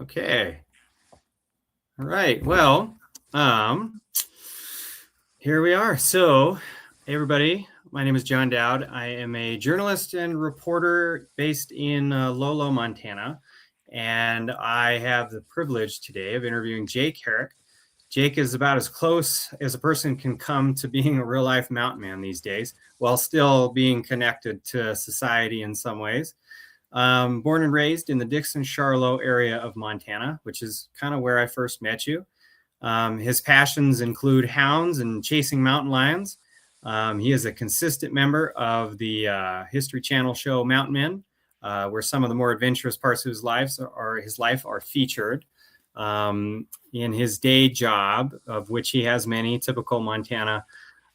Okay. All right. Well, here we are. So, hey everybody, my name is John Dowd. I am a journalist and reporter based in Lolo, Montana, and I have the privilege today of interviewing Jake Herak. Jake is about as close as a person can come to being a real life mountain man these days, while still being connected to society in some ways. Born and raised in the Dixon-Charlotte area of Montana, which is kind of where I first met you. His passions include hounds and chasing mountain lions. He is a consistent member of the History Channel show Mountain Men, where some of the more adventurous parts of his life are featured. In his day job, of which he has many, typical Montana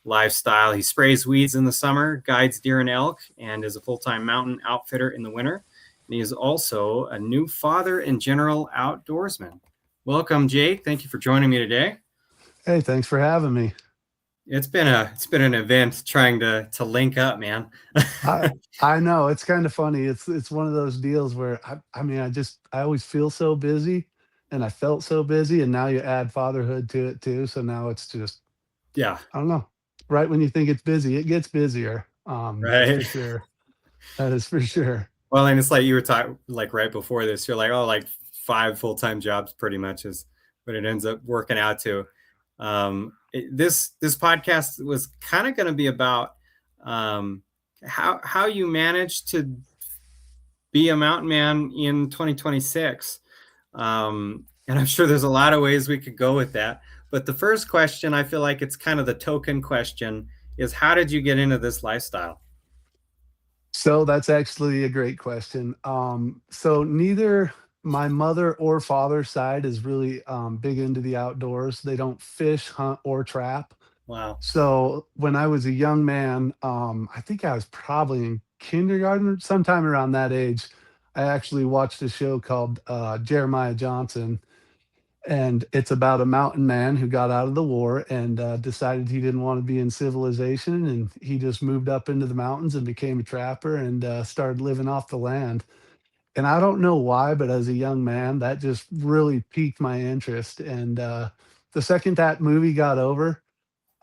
lifestyle, he sprays weeds in the summer, guides deer and elk, and is a full-time mountain outfitter in the winter. And he is also a new father and general outdoorsman. Welcome, Jake. Thank you for joining me today. Hey, thanks for having me. It's been an event trying to link up, man. I know it's kind of funny. It's one of those deals where I always feel so busy, and I felt so busy, and now you add fatherhood to it too. So now it's just Yeah. I don't know. Right when you think it's busy, it gets busier. That's for Right. sure. That is for sure. Well, and it's like you were talking like right before this, you're like, oh, like 5 full-time jobs pretty much is what it ends up working out to. This podcast was kind of going to be about how you managed to be a mountain man in 2026. And I'm sure there's a lot of ways we could go with that. But the first question, I feel like it's kind of the token question, is how did you get into this lifestyle? So that's actually a great question. So neither my mother or father's side is really big into the outdoors. They don't fish, hunt, or trap. Wow. So when I was a young man, I think I was probably in kindergarten or sometime around that age. I actually watched a show called Jeremiah Johnson, and it's about a mountain man who got out of the war and decided he didn't want to be in civilization, and he just moved up into the mountains and became a trapper and started living off the land. And I don't know why, but as a young man, that just really piqued my interest. And the second that movie got over,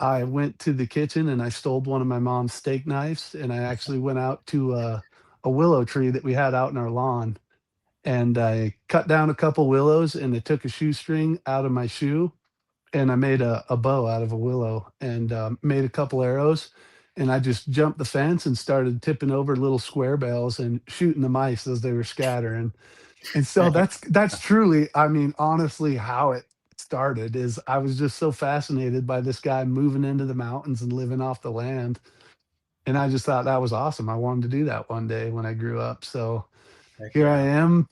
I went to the kitchen and I stole one of my mom's steak knives, and I actually went out to a willow tree that we had out in our lawn, and I cut down a couple willows, and I took a shoestring out of my shoe, and I made a bow out of a willow, and made a couple arrows, and I just jumped the fence and started tipping over little square bales and shooting the mice as they were scattering. And so that's truly, I mean, honestly, how it started is I was just so fascinated by this guy moving into the mountains and living off the land. And I just thought that was awesome. I wanted to do that one day when I grew up. So Heck here I yeah. am.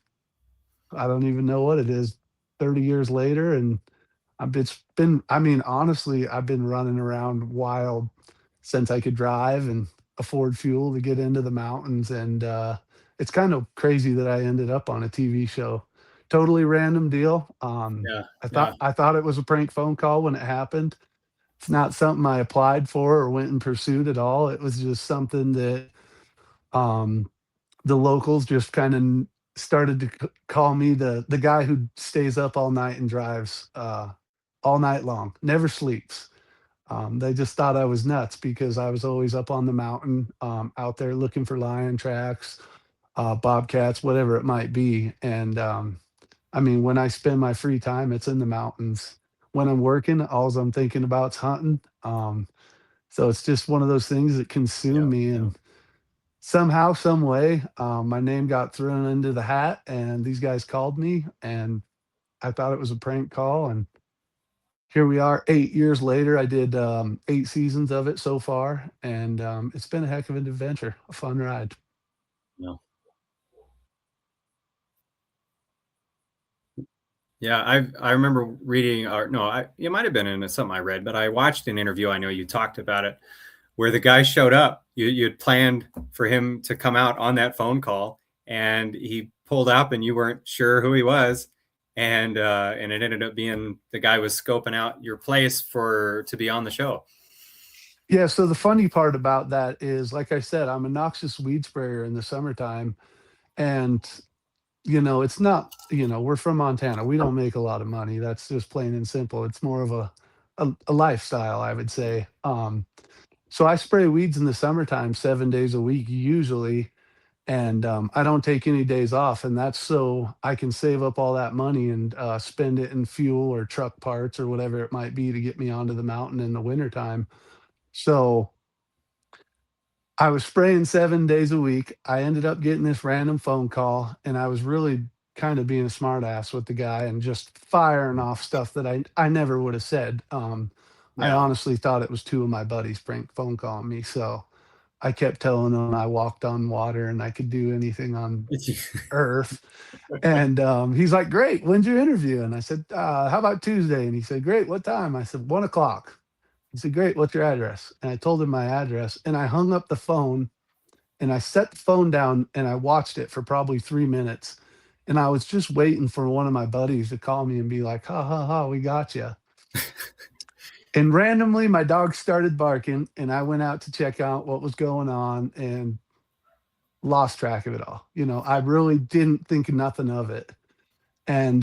I don't even know what it is, 30 years later. And it's been, I mean, honestly, I've been running around wild since I could drive and afford fuel to get into the mountains. And it's kind of crazy that I ended up on a TV show. Totally random deal. Yeah. I Yeah. thought I thought it was a prank phone call when it happened. It's not something I applied for or went and pursued at all. It was just something that um, the locals just kind of started to call me the guy who stays up all night and drives all night long, never sleeps. They just thought I was nuts because I was always up on the mountain, out there looking for lion tracks, bobcats, whatever it might be. And I mean, when I spend my free time, it's in the mountains. When I'm working, all I'm thinking about is hunting. So it's just one of those things that consume Yeah. me. Yeah. And somehow, some way, my name got thrown into the hat, and these guys called me, and I thought it was a prank call. And here we are 8 years later. I did 8 seasons of it so far, and it's been a heck of an adventure, a fun ride. Yeah. Yeah, I remember reading, or no, it might have been in something I read, but I watched an interview. I know you talked about it, where the guy showed up. You'd planned for him to come out on that phone call, and he pulled up, and you weren't sure who he was, and it ended up being the guy was scoping out your place to be on the show. Yeah, so the funny part about that is, like I said, I'm a noxious weed sprayer in the summertime, and it's not, we're from Montana. We don't make a lot of money. That's just plain and simple. It's more of a lifestyle, I would say. So I spray weeds in the summertime 7 days a week usually, and I don't take any days off, and that's so I can save up all that money and spend it in fuel or truck parts or whatever it might be to get me onto the mountain in the wintertime. So I was spraying 7 days a week. I ended up getting this random phone call, and I was really kind of being a smartass with the guy and just firing off stuff that I never would have said. I Yeah. honestly thought it was two of my buddies prank phone calling me, so I kept telling him I walked on water and I could do anything on earth. And he's like, "Great, when's your interview?" And I said, "How about Tuesday?" And he said, "Great, what time?" I said, 1 o'clock. He said, "Great, what's your address?" And I told him my address, and I hung up the phone and I set the phone down and I watched it for probably 3 minutes. And I was just waiting for one of my buddies to call me and be like, "Ha ha ha, we got you." And randomly, my dog started barking, and I went out to check out what was going on and lost track of it all. I really didn't think nothing of it. And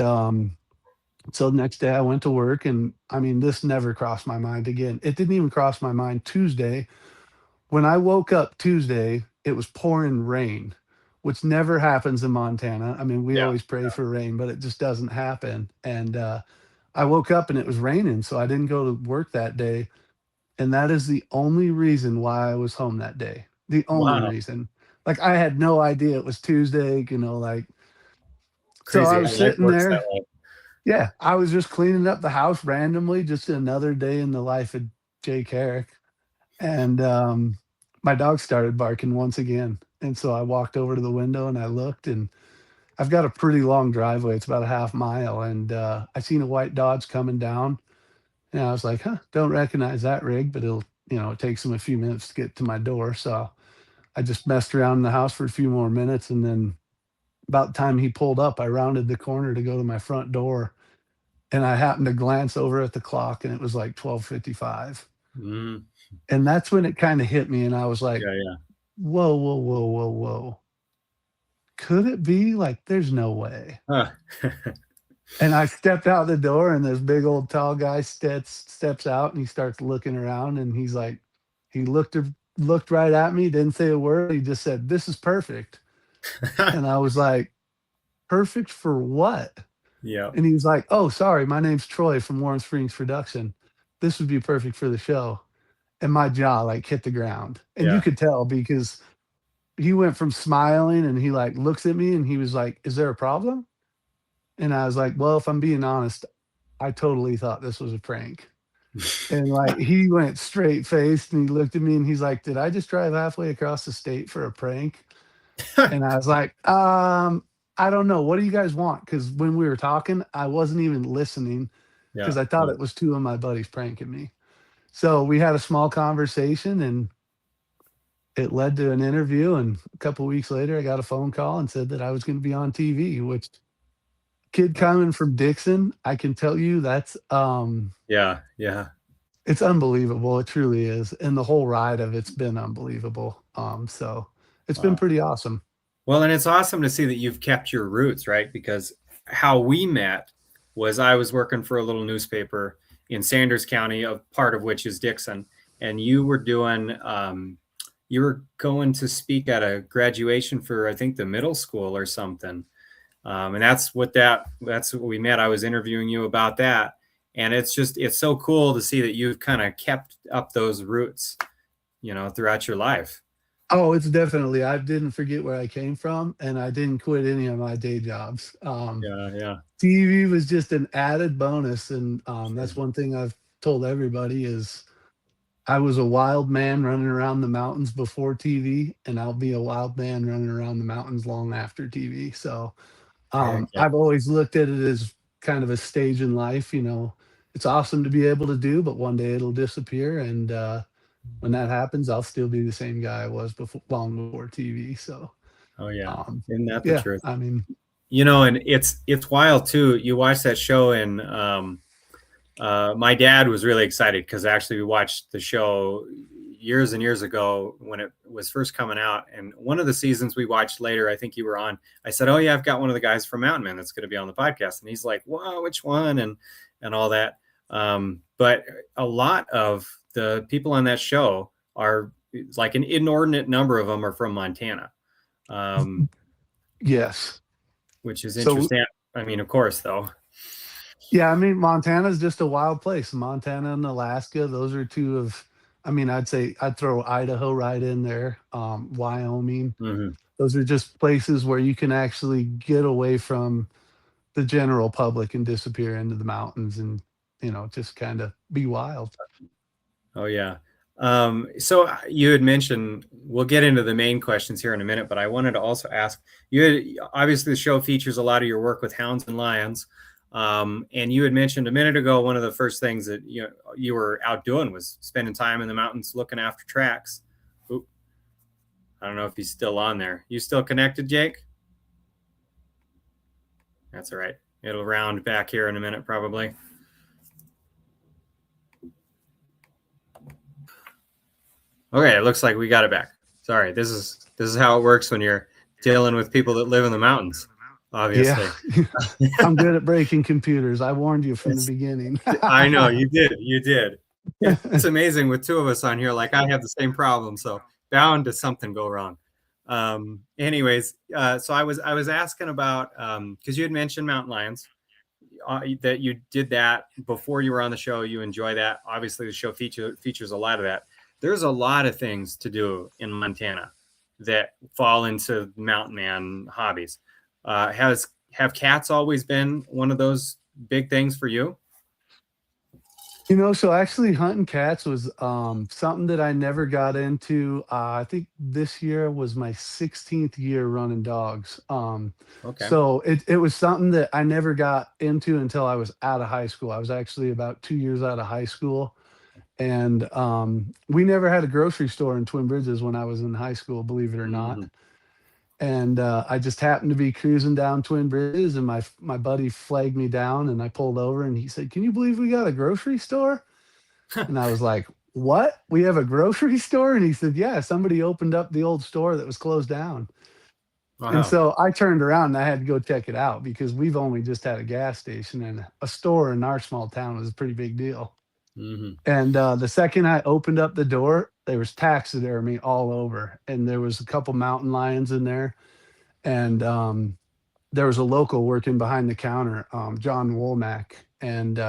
so the next day I went to work, and I mean, this never crossed my mind again. It didn't even cross my mind Tuesday. When I woke up Tuesday, it was pouring rain, which never happens in Montana. I mean, we Yeah. always pray for rain, but it just doesn't happen. And I woke up and it was raining, so I didn't go to work that day. And that is the only reason why I was home that day. The only Wow. reason. Like, I had no idea it was Tuesday, like, so I Crazy was how life sitting works that there. way. Yeah, I was just cleaning up the house randomly, just another day in the life of Jake Herak. And my dog started barking once again. And so I walked over to the window and I looked, and I've got a pretty long driveway. It's about a half mile. And I seen a white Dodge coming down. And I was like, huh, don't recognize that rig, but it takes them a few minutes to get to my door. So I just messed around in the house for a few more minutes. And then about the time he pulled up, I rounded the corner to go to my front door. And I happened to glance over at the clock, and it was like 12:55. Mm, And that's when it kind of hit me. And I was like, yeah, yeah. whoa, whoa, whoa, whoa, whoa. Could it be? Like, there's no way. Huh. And I stepped out the door, and this big old tall guy steps out, and he starts looking around, and he's like, he looked right at me, didn't say a word. He just said, "This is perfect." And I was like, "Perfect for what?" Yeah, And he was like, "Oh, sorry, my name's Troy from Warm Springs Production. This would be perfect for the show." And my jaw like hit the ground. And you yeah. could tell because he went from smiling and he like looks at me and he was like, "Is there a problem?" And I was like, "Well, if I'm being honest, I totally thought this was a prank." And like he went straight faced and he looked at me and he's like, "Did I just drive halfway across the state for a prank?" And I was like, I don't know. What do you guys want?" Because when we were talking, I wasn't even listening Yeah, because I thought yeah. it was two of my buddies pranking me. So we had a small conversation and it led to an interview. And a couple weeks later, I got a phone call and said that I was going to be on TV, which kid coming from Dixon, I can tell you that's Yeah, yeah. it's unbelievable. It truly is. And the whole ride of it's been unbelievable. So it's been Wow. pretty awesome. Well, and it's awesome to see that you've kept your roots, right? Because how we met was I was working for a little newspaper in Sanders County, a part of which is Dixon, and you were going to speak at a graduation for I think the middle school or something, and that's what we met. I was interviewing you about that, and it's so cool to see that you've kind of kept up those roots, throughout your life. Oh, it's definitely. I didn't forget where I came from, and I didn't quit any of my day jobs. Yeah, yeah, TV was just an added bonus, and sure. that's one thing I've told everybody is I was a wild man running around the mountains before TV, and I'll be a wild man running around the mountains long after TV. So Heck yeah. I've always looked at it as kind of a stage in life. It's awesome to be able to do, but one day it'll disappear, and when that happens, I'll still be the same guy I was before, long before TV. So Oh yeah, um, isn't that the yeah, truth? I mean, And it's wild too. You watch that show, and my dad was really excited because actually we watched the show. years and years ago when it was first coming out. And one of the seasons we watched later, I think you were on. I said, "Oh yeah, I've got one of the guys from Mountain Man that's going to be on the podcast," and he's like, "Wow, which one?" and all that. But a lot of the people on that show are like an inordinate number of them are from Montana, Yes. which is So interesting. I mean, of course, though. yeah, I mean, Montana's just a wild place. Montana and Alaska, those are two of, I mean, I'd say I'd throw Idaho right in there, Wyoming. Mm-hmm. Those are just places where you can actually get away from the general public and disappear into the mountains and, just kind of be wild. Oh yeah. So you had mentioned we'll get into the main questions here in a minute, but I wanted to also ask obviously the show features a lot of your work with hounds and lions, and you had mentioned a minute ago one of the first things that you were out doing was spending time in the mountains looking after tracks. Oop. I don't know if he's still on there. You still connected, Jake? That's all right. It'll round back here in a minute, probably. Okay, it looks like we got it back. Sorry, this is how it works when you're dealing with people that live in the mountains. Obviously, yeah. I'm good at breaking computers. I warned you from the beginning. I know you did. You did. It's amazing with two of us on here. Like I have the same problem, so bound to something go wrong. Anyways, so I was asking about because you had mentioned mountain lions. That you did that before you were on the show. You enjoy that. Obviously, the show features a lot of that. There's a lot of things to do in Montana that fall into mountain man hobbies. Have cats always been one of those big things for you? So actually hunting cats was something that I never got into. I think this year was my 16th year running dogs. Okay. So it was something that I never got into until I was out of high school. I was actually about 2 years out of high school. And we never had a grocery store in Twin Bridges when I was in high school, believe it or not. Mm-hmm. And I just happened to be cruising down Twin Bridges, and my buddy flagged me down, and I pulled over, and he said, "Can you believe we got a grocery store?" And I was like, "What? We have a grocery store?" And he said, "Yeah, somebody opened up the old store that was closed down." And Wow. so I turned around and I had to go check it out because we've only just had a gas station, and a store in our small town was a pretty big deal. Mm-hmm. And the second I opened up the door, there was taxidermy all over, and there was a couple mountain lions in there, and there was a local working behind the counter, John Womack, and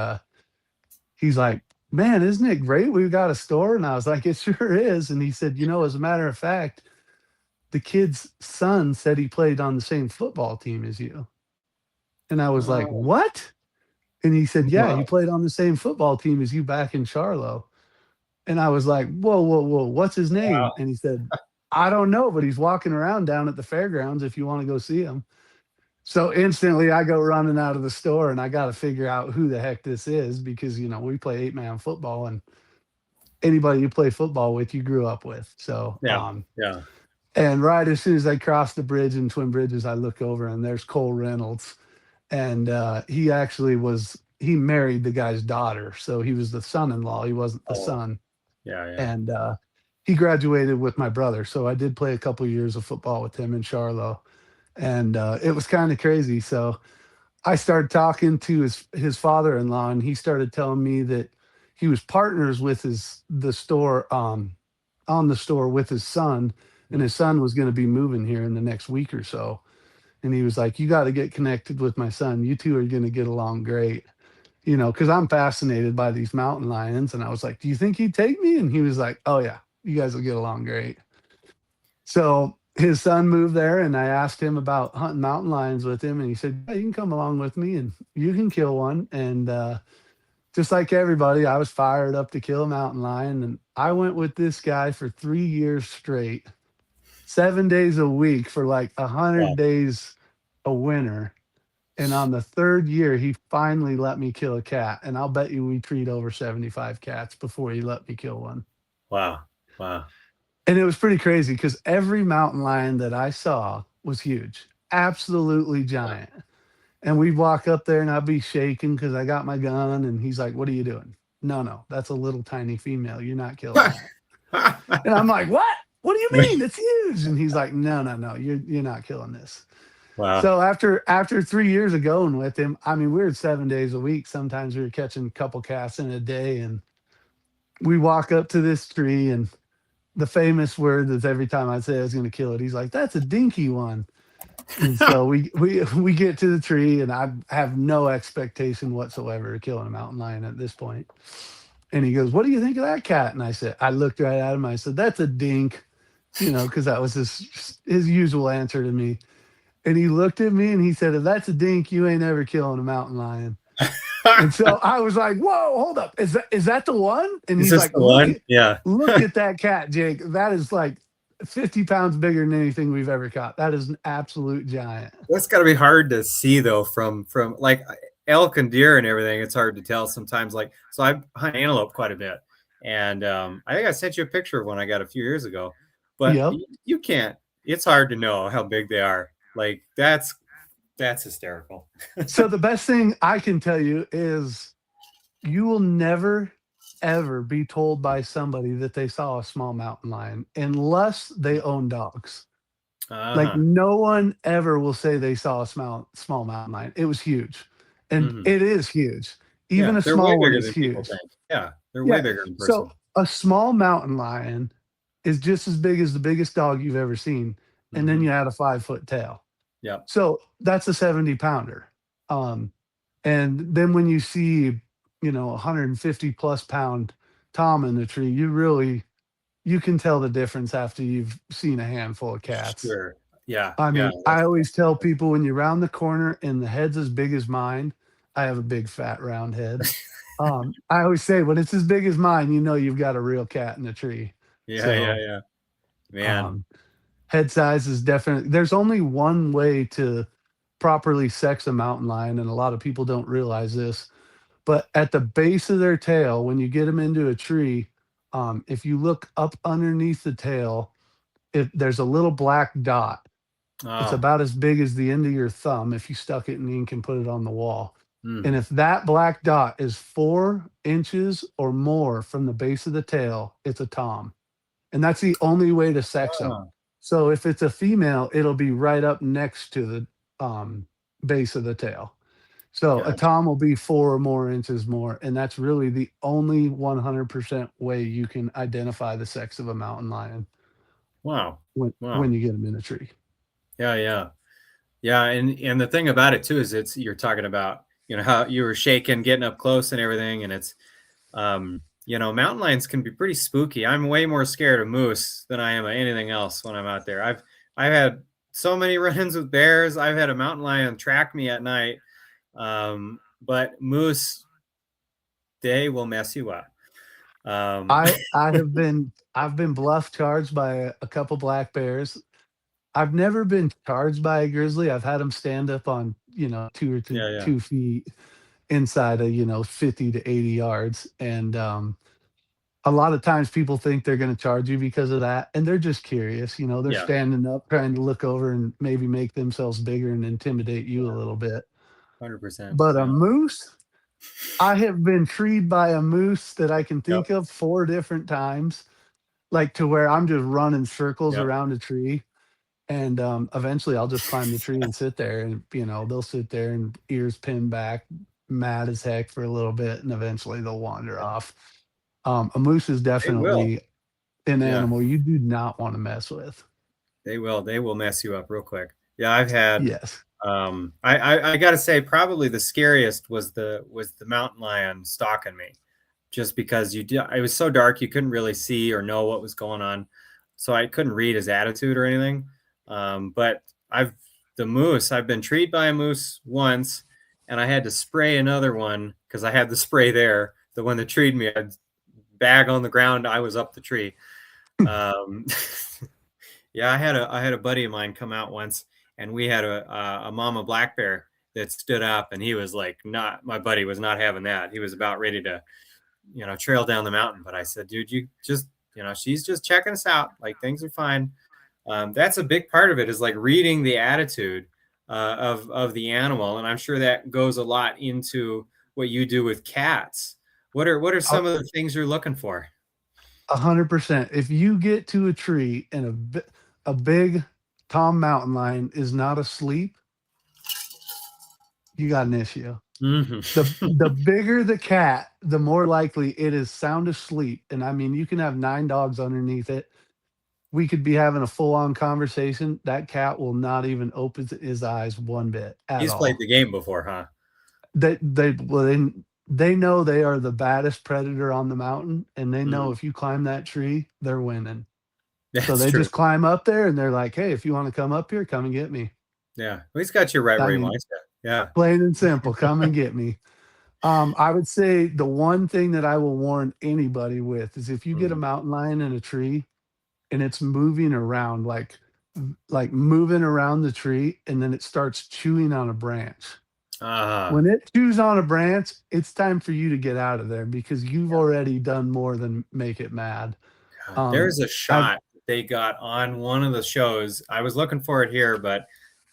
he's like, "Man, isn't it great? We've got a store." And I was like, "It sure is." And he said, "As a matter of fact, the kid's son said he played on the same football team as you." And I was like, Oh, "What?" And he said, "Yeah, wow. he played on the same football team as you back in Charlo." And I was like, "Whoa, whoa, whoa, what's his Wow. name?" And he said, "I don't know, but he's walking around down at the fairgrounds if you want to go see him." So instantly I go running out of the store and I got to figure out who the heck this is because, we play 8-man football, and anybody you play football with, you grew up with. So, Yeah. Yeah. and right as soon as I cross the bridge in Twin Bridges, I look over and there's Cole Reynolds. And he actually he married the guy's daughter. So he was the son in law. He wasn't the Oh, son. yeah. Yeah. And he graduated with my brother. So I did play a couple years of football with him in Charlo. And it was kind of crazy. So I started talking to his father-in-law, and he started telling me that he was partners with the store on the store with his son, and his son was going to be moving here in the next week or so. And he was like, "You got to get connected with my son. You two are going to get along great." Because I'm fascinated by these mountain lions. And I was like, "Do you think he'd take me?" And he was like, "Oh yeah, you guys will get along great." So his son moved there, and I asked him about hunting mountain lions with him, and he said, "Yeah, you can come along with me, and you can kill one." And just like everybody, I was fired up to kill a mountain lion, and I went with this guy for 3 years straight, 7 days a week for like a Wow. 100 days a winter. And on the third year, he finally let me kill a cat, and I'll bet you we treat over 75 cats before he let me kill one. Wow. Wow. And it was pretty crazy because every mountain lion that I saw was huge, absolutely giant. And we'd walk up there and I'd be shaking because I got my gun. And he's like, "What are you doing?" "No, no, that's a little tiny female. You're not killing that." And I'm like, what? What do you mean? It's huge. And he's like, no, no, no, you're not killing this. Wow. So after 3 years of going with him, I mean, we were 7 days a week. Sometimes we were catching a couple casts in a day, and we walk up to this tree, and the famous word is every time I say I was going to kill it, he's like, "That's a dinky one." And so we get to the tree, and I have no expectation whatsoever of killing a mountain lion at this point. And he goes, "What do you think of that cat?" And I looked right at him. I said, "That's a dink," because that was his usual answer to me. And he looked at me and he said, "If that's a dink, you ain't ever killing a mountain lion." And so I was like, "Whoa, hold up. Is that the one?" And Is he's this like, the one? Yeah. look at that cat, Jake. That is like 50 pounds bigger than anything we've ever caught. That is an absolute giant." That's got to be hard to see though from like elk and deer and everything. It's hard to tell sometimes. Like, so I hunt antelope quite a bit, and I think I sent you a picture of one I got a few years ago. But Yep. you can't. It's hard to know how big they are. Like that's hysterical. So the best thing I can tell you is you will never ever be told by somebody that they saw a small mountain lion unless they own dogs. Like, Uh-huh. no one ever will say they saw a small mountain lion. It was huge, and Hmm. it is huge. Even Yeah, a they're way small one bigger is than people huge. think. Yeah, they're way Yeah. bigger in So person. a small mountain lion is just as big as the biggest dog you've ever seen, and then Hmm. you add a 5-foot tail. Yep. So that's a 70 pounder. Um, and then when you see, 150 plus pound Tom in the tree, you can tell the difference after you've seen a handful of cats. Sure. Yeah. I Yeah. mean, I always tell people when you round the corner and the head's as big as mine, I have a big fat round head. I always say when it's as big as mine, you've got a real cat in the tree. Yeah. Yeah. So Yeah. Man. um, head size is definitely, there's only one way to properly sex a mountain lion, and a lot of people don't realize this. But at the base of their tail, when you get them into a tree, if you look up underneath the tail, if there's a little black dot. It's Oh. about as big as the end of your thumb if you stuck it in ink and put it on the wall. Mm. And if that black dot is 4 inches or more from the base of the tail, it's a tom. And that's the only way to sex them. Oh. So if it's a female, it'll be right up next to the base of the tail. So a Gotcha. tom will be 4 or more inches more, and that's really the only 100% way you can identify the sex of a mountain lion Wow. when Wow. you get them in a tree. Yeah. Yeah. Yeah. And the thing about it too is you're talking about how you were shaking, getting up close and everything, and it's mountain lions can be pretty spooky. I'm way more scared of moose than I am of anything else when I'm out there. I've had so many run-ins with bears. I've had a mountain lion track me at night. But moose, they will mess you up. Um, I've been bluff charged by a couple black bears. I've never been charged by a grizzly. I've had them stand up on, 2 or yeah, yeah, 2 feet inside of, 50 to 80 yards, and, a lot of times people think they're gonna charge you because of that, and they're just curious, they're yeah, standing up trying to look over and maybe make themselves bigger and intimidate you a little bit. 100%. But a Yeah, moose, I have been treed by a moose that I can yep, think of 4 different times, like, to where I'm just running circles yep, around a tree, and, eventually, I'll just climb the tree and sit there, and, they'll sit there and ears pinned back, mad as heck for a little bit, and eventually they'll wander off. A moose is they will. definitely an Yeah, animal you do not wanna mess with. they will. They will mess you up real quick. Yeah, I've had. Yes. I got to say, probably the scariest was the mountain lion stalking me, just because it was so dark you couldn't really see or know what was going on, so I couldn't read his attitude or anything. But I've the moose. I've been treated by a moose once, and I had to spray another one because I had the spray there. The one that treated me, I'd bag on the ground. I was up the tree. Um, yeah, I had a buddy of mine come out once, and we had a mama black bear that stood up, and he was like, not my buddy was not having that. He was about ready to trail down the mountain. But I said, dude, you just she's just checking us out. Like things are fine. That's a big part of it is like reading the attitude of the animal, and I'm sure that goes a lot into what you do with cats. What are Uh, some of the things you're looking for? 100%. If you get to a tree and a big Tom mountain lion is not asleep, you got an issue. Hmm. The bigger the cat, the more likely it is sound asleep. And I mean, you can have 9 dogs underneath it. We could be having a full on conversation. That cat will not even open his eyes one bit at He's played all. the game before, huh? Well, they know they are the baddest predator on the mountain, and they know Mhm. if you climb that tree, they're winning. So That's they true. just climb up there and they're like, "Hey, if you want to come up here, come and get me." Yeah. Well, he's got you right I where he mean, wants you. Yeah. plain and simple, come and get me. I would say the one thing that I will warn anybody with is if you get a Mhm. mountain lion in a tree and it's moving around, like moving around the tree, and then it starts chewing on a branch. Ah, When it chews on a branch, it's time for you to get out of there because you've already done more than make it mad. God. Um, There's a I've shot they got on one of the shows. I was looking for it here, but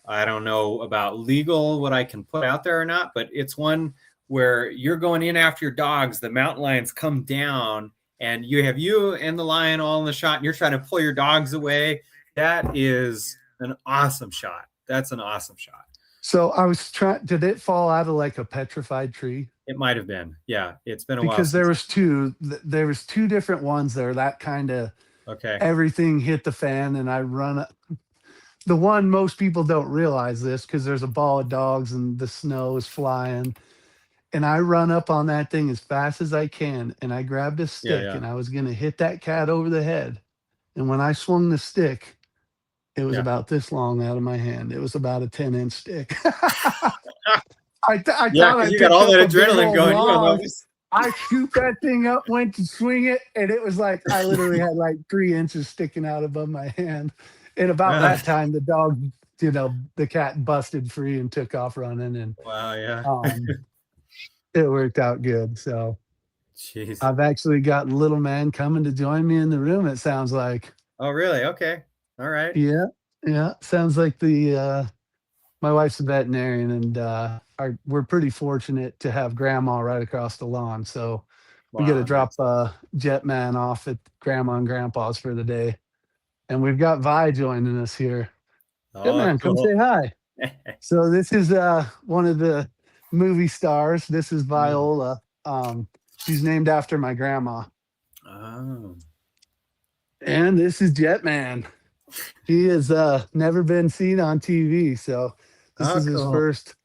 I don't know about legal what I can put out there or not. But it's one where you're going in after your dogs. The mountain lions come down, and you have you and the lion all in the shot, and you're trying to pull your dogs away. That is an awesome shot. That's an awesome shot. So I was trying. Did it fall out of like a petrified tree? It might have been. Yeah, it's been a while Because there since. was two. There was two different ones there. That kind of Okay. everything hit the fan, and I run up. The one most people don't realize this because there's a ball of dogs and the snow is flying, and I run up on that thing as fast as I can, and I grabbed a Yeah, stick, yeah, and I was gonna hit that cat over the head. And when I swung the stick, it was yeah. about this long out of my hand. It was about a 10-inch stick. I Yeah, thought because I you got picked all up that a big adrenaline old going. You don't know log. this. I scooped that thing up, went to swing it, and it was like I literally had like 3 inches sticking out above my hand. And about Uh, that time, the dog, the cat busted free and took off running, and wow, yeah. um, it worked out good. So Jeez. I've actually got little man coming to join me in the room. It sounds like, Oh, really? Okay. All right. yeah, yeah, sounds like my wife's a veterinarian, and we're pretty fortunate to have grandma right across the lawn. So we get to Wow, drop nice. Jetman off at grandma and grandpa's for the day. And we've got Vi joining us here. Oh, Jetman, come cool. say hi. So this is one of the movie stars. This is Mm. Viola. She's named after my grandma. Oh, And this is Jetman. He has never been seen on TV, so this oh, is his cool. first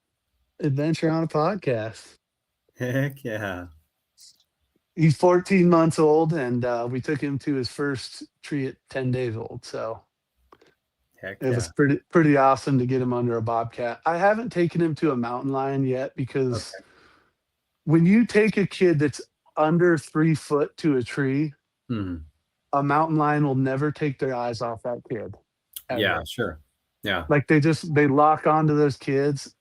adventure on a podcast. Heck yeah. He's 14 months old, and we took him to his first tree at 10 days old. So Heck it was yeah. pretty awesome to get him under a bobcat. I haven't taken him to a mountain lion yet because Okay. when you take a kid that's under 3 foot to a tree, Mhm. a mountain lion will never take their eyes off that kid Yeah, ever. sure. Yeah. Like they lock onto those kids.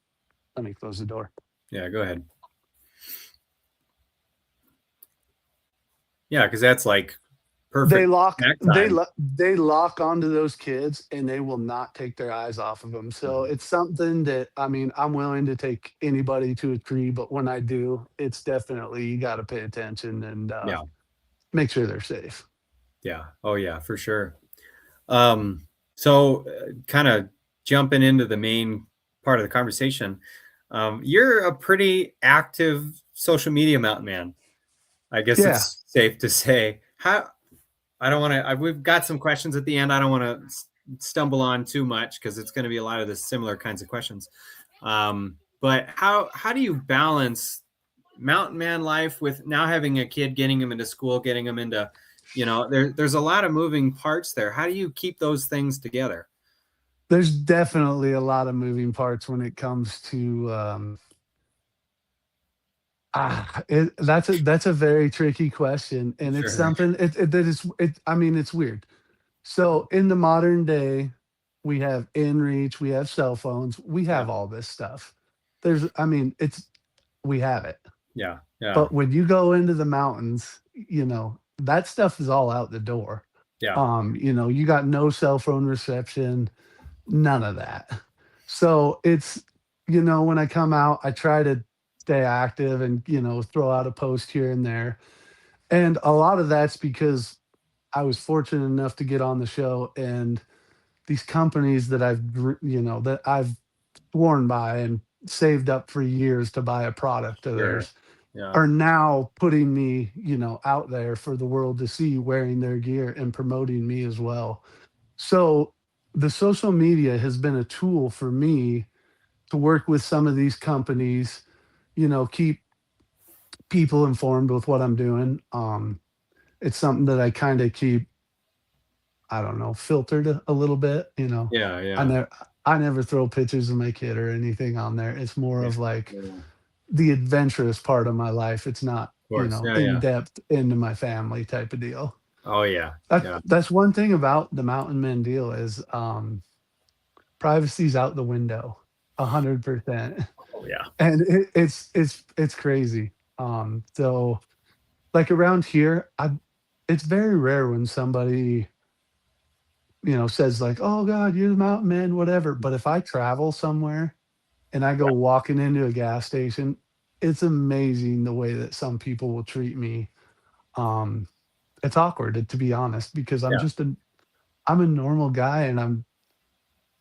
Let me close the door. Yeah, go ahead. Yeah, because that's like They perfect lock snack time. they lock onto those kids, and they will not take their eyes off of them. So Mhm. it's something that, I mean, I'm willing to take anybody to a tree, but when I do, it's definitely you got to pay attention and Yeah. make sure they're safe. Yeah. Oh, yeah, for sure. So kind of jumping into the main part of the conversation, you're a pretty active social media mountain man. I guess Yeah, it's safe to say. How I don't want to. We've got some questions at the end. I don't want to stumble on too much because it's going to be a lot of the similar kinds of questions. But how do you balance mountain man life with now having a kid, getting him into school, getting him into, there's a lot of moving parts there. How do you keep those things together? there's definitely a lot of moving parts when it comes to that's a very tricky question, and it's Sure. something that is it. I mean, it's weird. So in the modern day, we have InReach, we have cell phones, we Yeah. have all this stuff. I mean, we have it. Yeah. Yeah. But when you go into the mountains, that stuff is all out the door. Yeah. You got no cell phone reception, none of that. So when I come out, I try to stay active and, throw out a post here and there. And a lot of that's because I was fortunate enough to get on the show, and these companies that that I've sworn by and saved up for years to buy a product of Sure. theirs Yeah. are now putting me, out there for the world to see wearing their gear and promoting me as well. So the social media has been a tool for me to work with some of these companies, keep people informed with what I'm doing. It's something that I kind of keep, I don't know, filtered a little bit. Yeah. I Yeah. never, I never throw pictures of my kid or anything on there. It's more Yeah. of like Yeah. Of the adventurous part of my life. It's not, course. Yeah. in Yeah. depth into my family type of deal. Oh yeah. That Yeah. that's one thing about the mountain men deal is privacy's out the window, 100%, Oh yeah. and it's crazy. So like around here, it's very rare when somebody says like, "Oh God, you're the mountain man," whatever. But if I travel somewhere and I go Yeah. walking into a gas station, it's amazing the way that some people will treat me. Um, it's awkward to be honest because Yeah. I'm a normal guy and I'm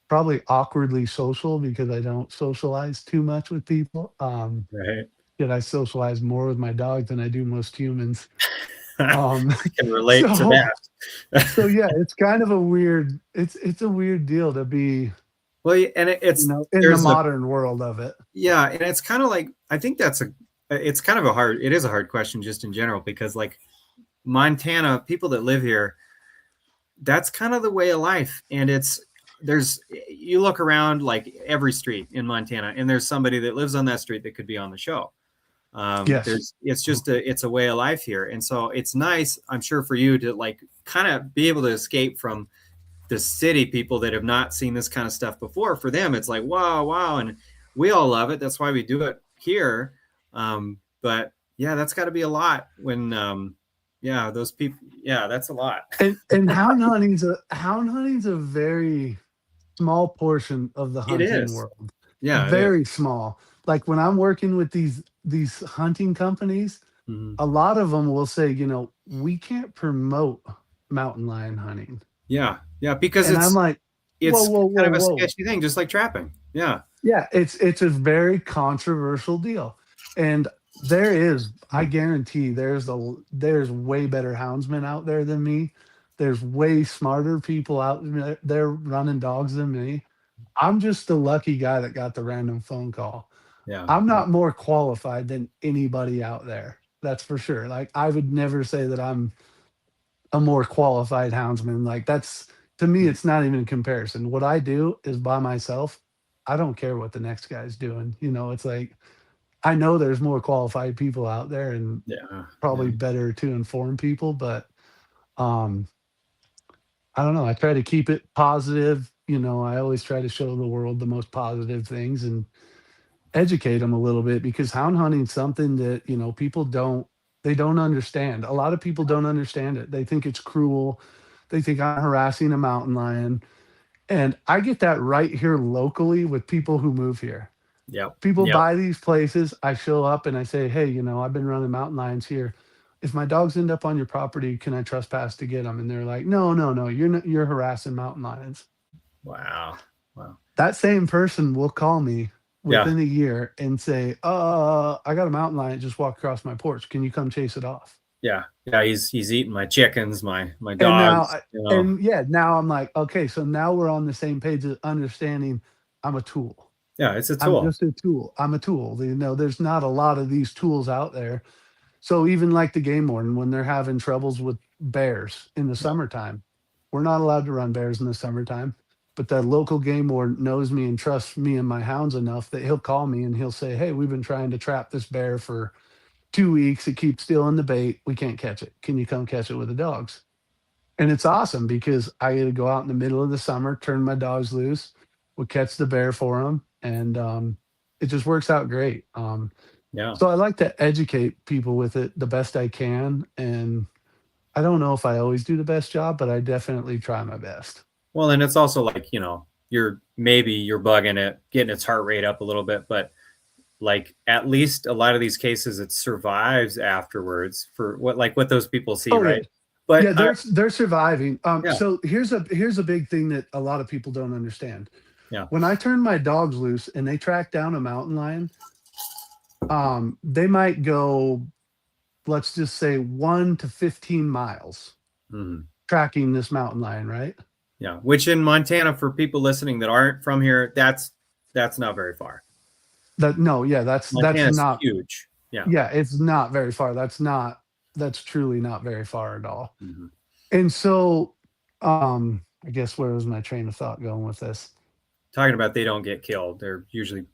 probably awkwardly social because I don't socialize too much with people. Right. Yet I socialize more with my dog than I do most humans. I Um, can relate to so that. yeah, it's kind of a weird it's a weird deal to be, Well, and it's in the there's a modern world of it. yeah, and it's kind of like I think it's kind of it is a hard question just in general because like Montana, people that live here, that's kind of the way of life, and there's you look around like every street in Montana, and there's somebody that lives on that street that could be on the show. Yes. There's it's a way of life here, and so it's nice, I'm sure, for you to like kind of be able to escape from the city people that have not seen this kind of stuff before. For them, it's like wow, wow, and we all love it. That's why we do it here. But yeah, that's got to be a lot when yeah, those people. Yeah, that's a lot. And hound hunting's a very small portion of the It hunting is. world. Yeah, it is. Very small. Like when I'm working with these hunting companies, Mhm. a lot of them will say, "We can't promote mountain lion hunting." Yeah, yeah, because And I'm like, "Whoa, it's whoa, kind whoa, of a whoa." sketchy thing, just like trapping. Yeah, Yeah, it's a very controversial deal. And I guarantee there's way better houndsmen out there than me. There's way smarter people out there running dogs than me. I'm just the lucky guy that got the random phone call. yeah, I'm yeah, not more qualified than anybody out there. That's for sure. Like I would never say that I'm a more qualified houndsman. Like that's to me, mm, it's not even a comparison. What I do is by myself. I don't care what the next guy's doing. It's like I know there's more qualified people out there and yeah, probably yeah, better to inform people, but um I don't know. I try to keep it positive. I always try to show the world the most positive things and educate them a little bit because hound hunting's something that, people don't understand. A lot of people don't understand it. They think it's cruel. They think I'm harassing a mountain lion. And I get that right here locally with people who move here. yep, People yep. buy these places. I show up and I say, "Hey, I've been running mountain lions here. If my dogs end up on your property, can I trespass to get them?" And they're like, "No, no, no. You're not, you're harassing mountain lions." Wow, wow. That same person will call me Yeah, within a year and say, I got a mountain lion that just walked across my porch. Can you come chase it off?" yeah, yeah. He's eating my chickens, my And now, dogs. and yeah, now I'm like, okay, so now we're on the same page of understanding I'm a tool. Yeah, it's a I'm tool. just a tool. I'm a tool. There's not a lot of these tools out there. So even like the game warden, when they're having troubles with bears in the Yeah, summertime, we're not allowed to run bears in the summertime. But that local game warden knows me and trusts me and my hounds enough that he'll call me and he'll say, "Hey, we've been trying to trap this bear for 2 weeks. It keeps stealing the bait. We can't catch it. Can you come catch it with the dogs?" And it's awesome because I get to go out in the middle of the summer, turn my dogs loose, we catch the bear for them, and it just works out great. yeah. So I like to educate people with it the best I can, and I don't know if I always do the best job, but I definitely try my best. Well, and it's also like you're bugging it, getting its heart rate up a little bit, but like at least a lot of these cases it survives afterwards for what those people see, Oh yeah, right? But Yeah, they're surviving. yeah, So here's a big thing that a lot of people don't understand. yeah. When I turn my dogs loose and they track down a mountain lion, they might go, let's just say 1 to 15 miles Mhm. tracking this mountain lion, right? Yeah, which in Montana, for people listening that aren't from here, that's not very far. That no, yeah, that's Montana's not, huge. Yeah. yeah, it's not very far. That's truly not very far at all. Mhm. And so, I guess where was my train of thought going with this? Talking about they don't get killed. They're usually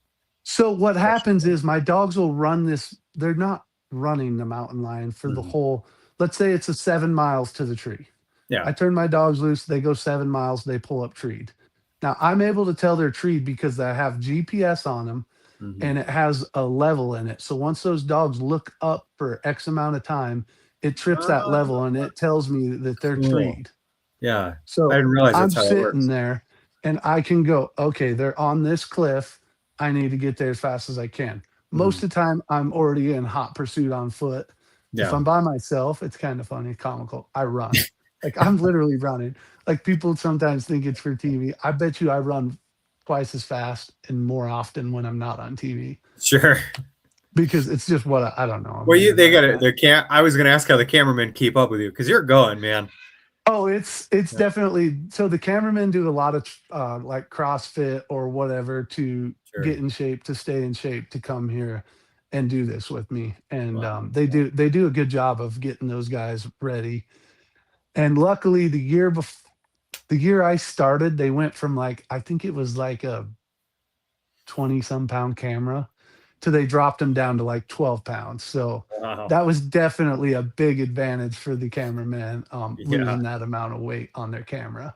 So what happens vegetable. is my dogs will run this. They're not running the mountain lion for the Mhm. whole. Let's say it's a 7 miles to the tree. Yeah. I turn my dogs loose. They go 7 miles. They pull up treed. Now I'm able to tell they're treed because I have GPS on them Mhm. and it has a level in it. So once those dogs look up for X amount of time, it trips that Oh, level and it tells me that they're cool. treed. Yeah. I So didn't realize I'm that's how it sitting works. there and I can go, okay, they're on this cliff. I need to get there as fast as I can. Most Mhm. of the time, I'm already in hot pursuit on foot. If Yeah. I'm by myself, it's kind of funny, comical. I run. Like I'm literally running. Like people sometimes think it's for TV. I bet you I run twice as fast and more often when I'm not on TV Sure. because it's just what I don't know. I'm Well, weird they like got it. that. They can't. I was going to ask how the cameramen keep up with you because you're going, man. Oh, it's Yeah. definitely so the cameramen do a lot of like CrossFit or whatever to get Sure. in shape, to stay in shape, to come here and do this with me. And Wow. they do a good job of getting those guys ready. And luckily the year I started, they went from like I think it was like a 20 some pound camera to they dropped them down to like 12 pounds. So Wow. that was definitely a big advantage for the cameraman, Yeah. losing that amount of weight on their camera.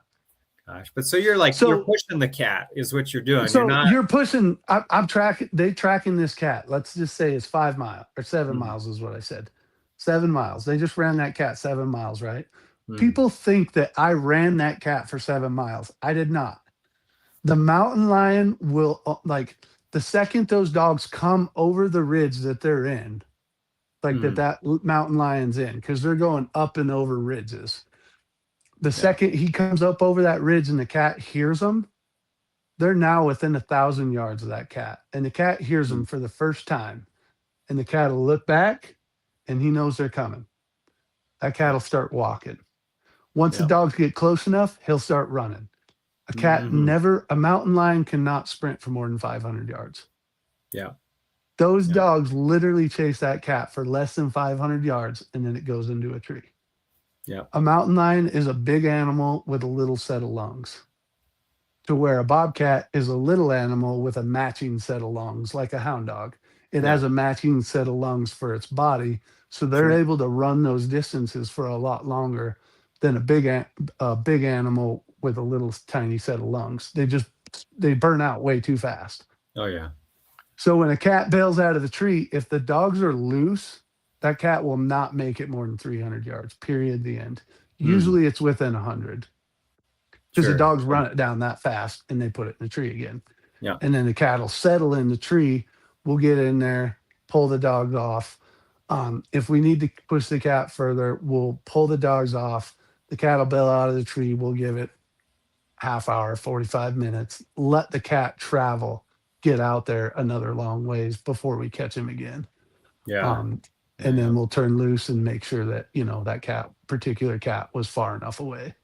Gosh. But so you're So pushing the cat is what you're doing. You're so not. you're pushing. I'm tracking. They tracking this cat. Let's just say it's 5 miles or seven Mhm. miles is what I said. 7 miles. They just ran that cat 7 miles, right? Mhm. People think that I ran that cat for 7 miles. I did not. The mountain lion will like the second those dogs come over the ridge that they're in, like Mhm. mountain lion's in, because they're going up and over ridges. The Yeah. second he comes up over that ridge and the cat hears them, they're now within 1,000 yards of that cat, and the cat hears Mhm. them for the first time, and the cat will look back, and he knows they're coming. That cat Yeah. will start walking. Once the Yeah. dogs get close enough, he'll start running. Mhm. A mountain lion cannot sprint for more than 500 yards. Yeah. Those Yeah. dogs literally chase that cat for less than 500 yards, and then it goes into a tree. Yeah. A mountain lion is a big animal with a little set of lungs, to where a bobcat is a little animal with a matching set of lungs, like a hound dog. It Yeah. has a matching set of lungs for its body, so they're Sure. able to run those distances for a lot longer than a big animal with a little tiny set of lungs. They burn out way too fast. Oh yeah. So when a cat bails out of the tree, if the dogs are loose, that cat will not make it more than 300 yards. Period. The end. Mhm. Usually it's within 100 because the Sure. dogs Sure. run it down that fast and they put it in the tree again. Yeah. And then the cat will settle in the tree. We'll get in there, pull the dogs off. If we need to push the cat further, we'll pull the dogs off. The cat will bail out of the tree. We'll give it half hour, 45 minutes, let the cat travel, get out there another long ways before we catch him again. Yeah. Um, Yeah. and Yeah. then we'll turn loose and make sure that, that particular cat was far enough away.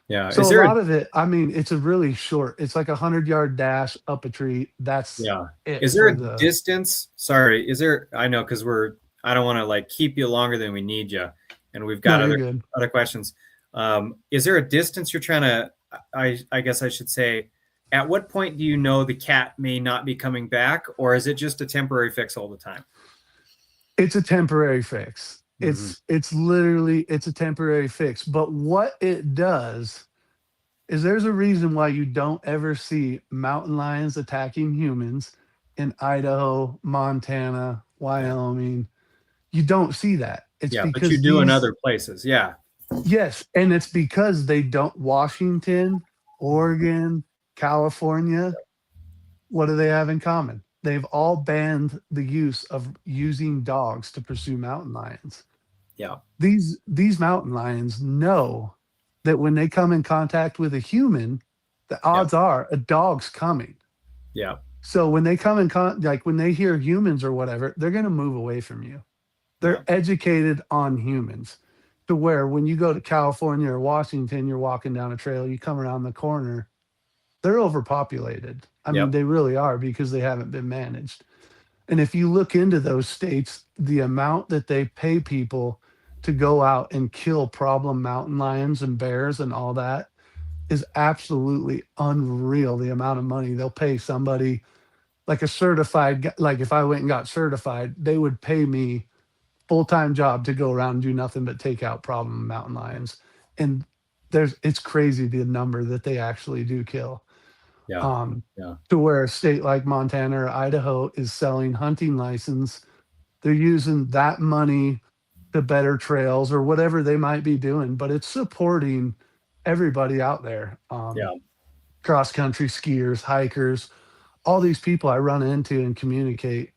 Yeah. So Is a there a lot of it, I mean, it's a really short, it's like 100-yard dash up a tree. That's Yeah. it Is there for a the, distance? Sorry. Is there? I know because I don't want to like keep you longer than we need you, and we've no, got you're good. other questions. Is there a distance you're trying to? I guess I should say. At what point do you know the cat may not be coming back, or is it just a temporary fix all the time? It's a temporary fix. Hmm. It's a temporary fix. But what it does is there's a reason why you don't ever see mountain lions attacking humans in Idaho, Montana, Yeah. Wyoming. You don't see that. It's Yeah. But you because do in these, other places. Yeah. yes, and it's because they don't, Washington, Oregon, California, what do they have in common? They've all banned the use of using dogs to pursue mountain lions. Yeah. These mountain lions know that when they come in contact with a human, the Yeah. odds are a dog's coming. Yeah. So when they come in like when they hear humans or whatever, they're going to move away from you. They're Yeah. educated on humans to where when you go to California or Washington, you're walking down a trail, you come around the corner, they're overpopulated. I mean, Yep. they really are because they haven't been managed. And if you look into those states, the amount that they pay people to go out and kill problem mountain lions and bears and all that is absolutely unreal. The amount of money they'll pay somebody like a certified, like if I went and got certified, they would pay me full-time job to go around and do nothing but take out problem mountain lions. And it's crazy the number that they actually do kill. Yeah. Um, Yeah. to where a state like Montana or Idaho is selling hunting license, they're using that money to better trails or whatever they might be doing, but it's supporting everybody out there. Yeah. Cross country skiers, hikers, all these people I run into and communicate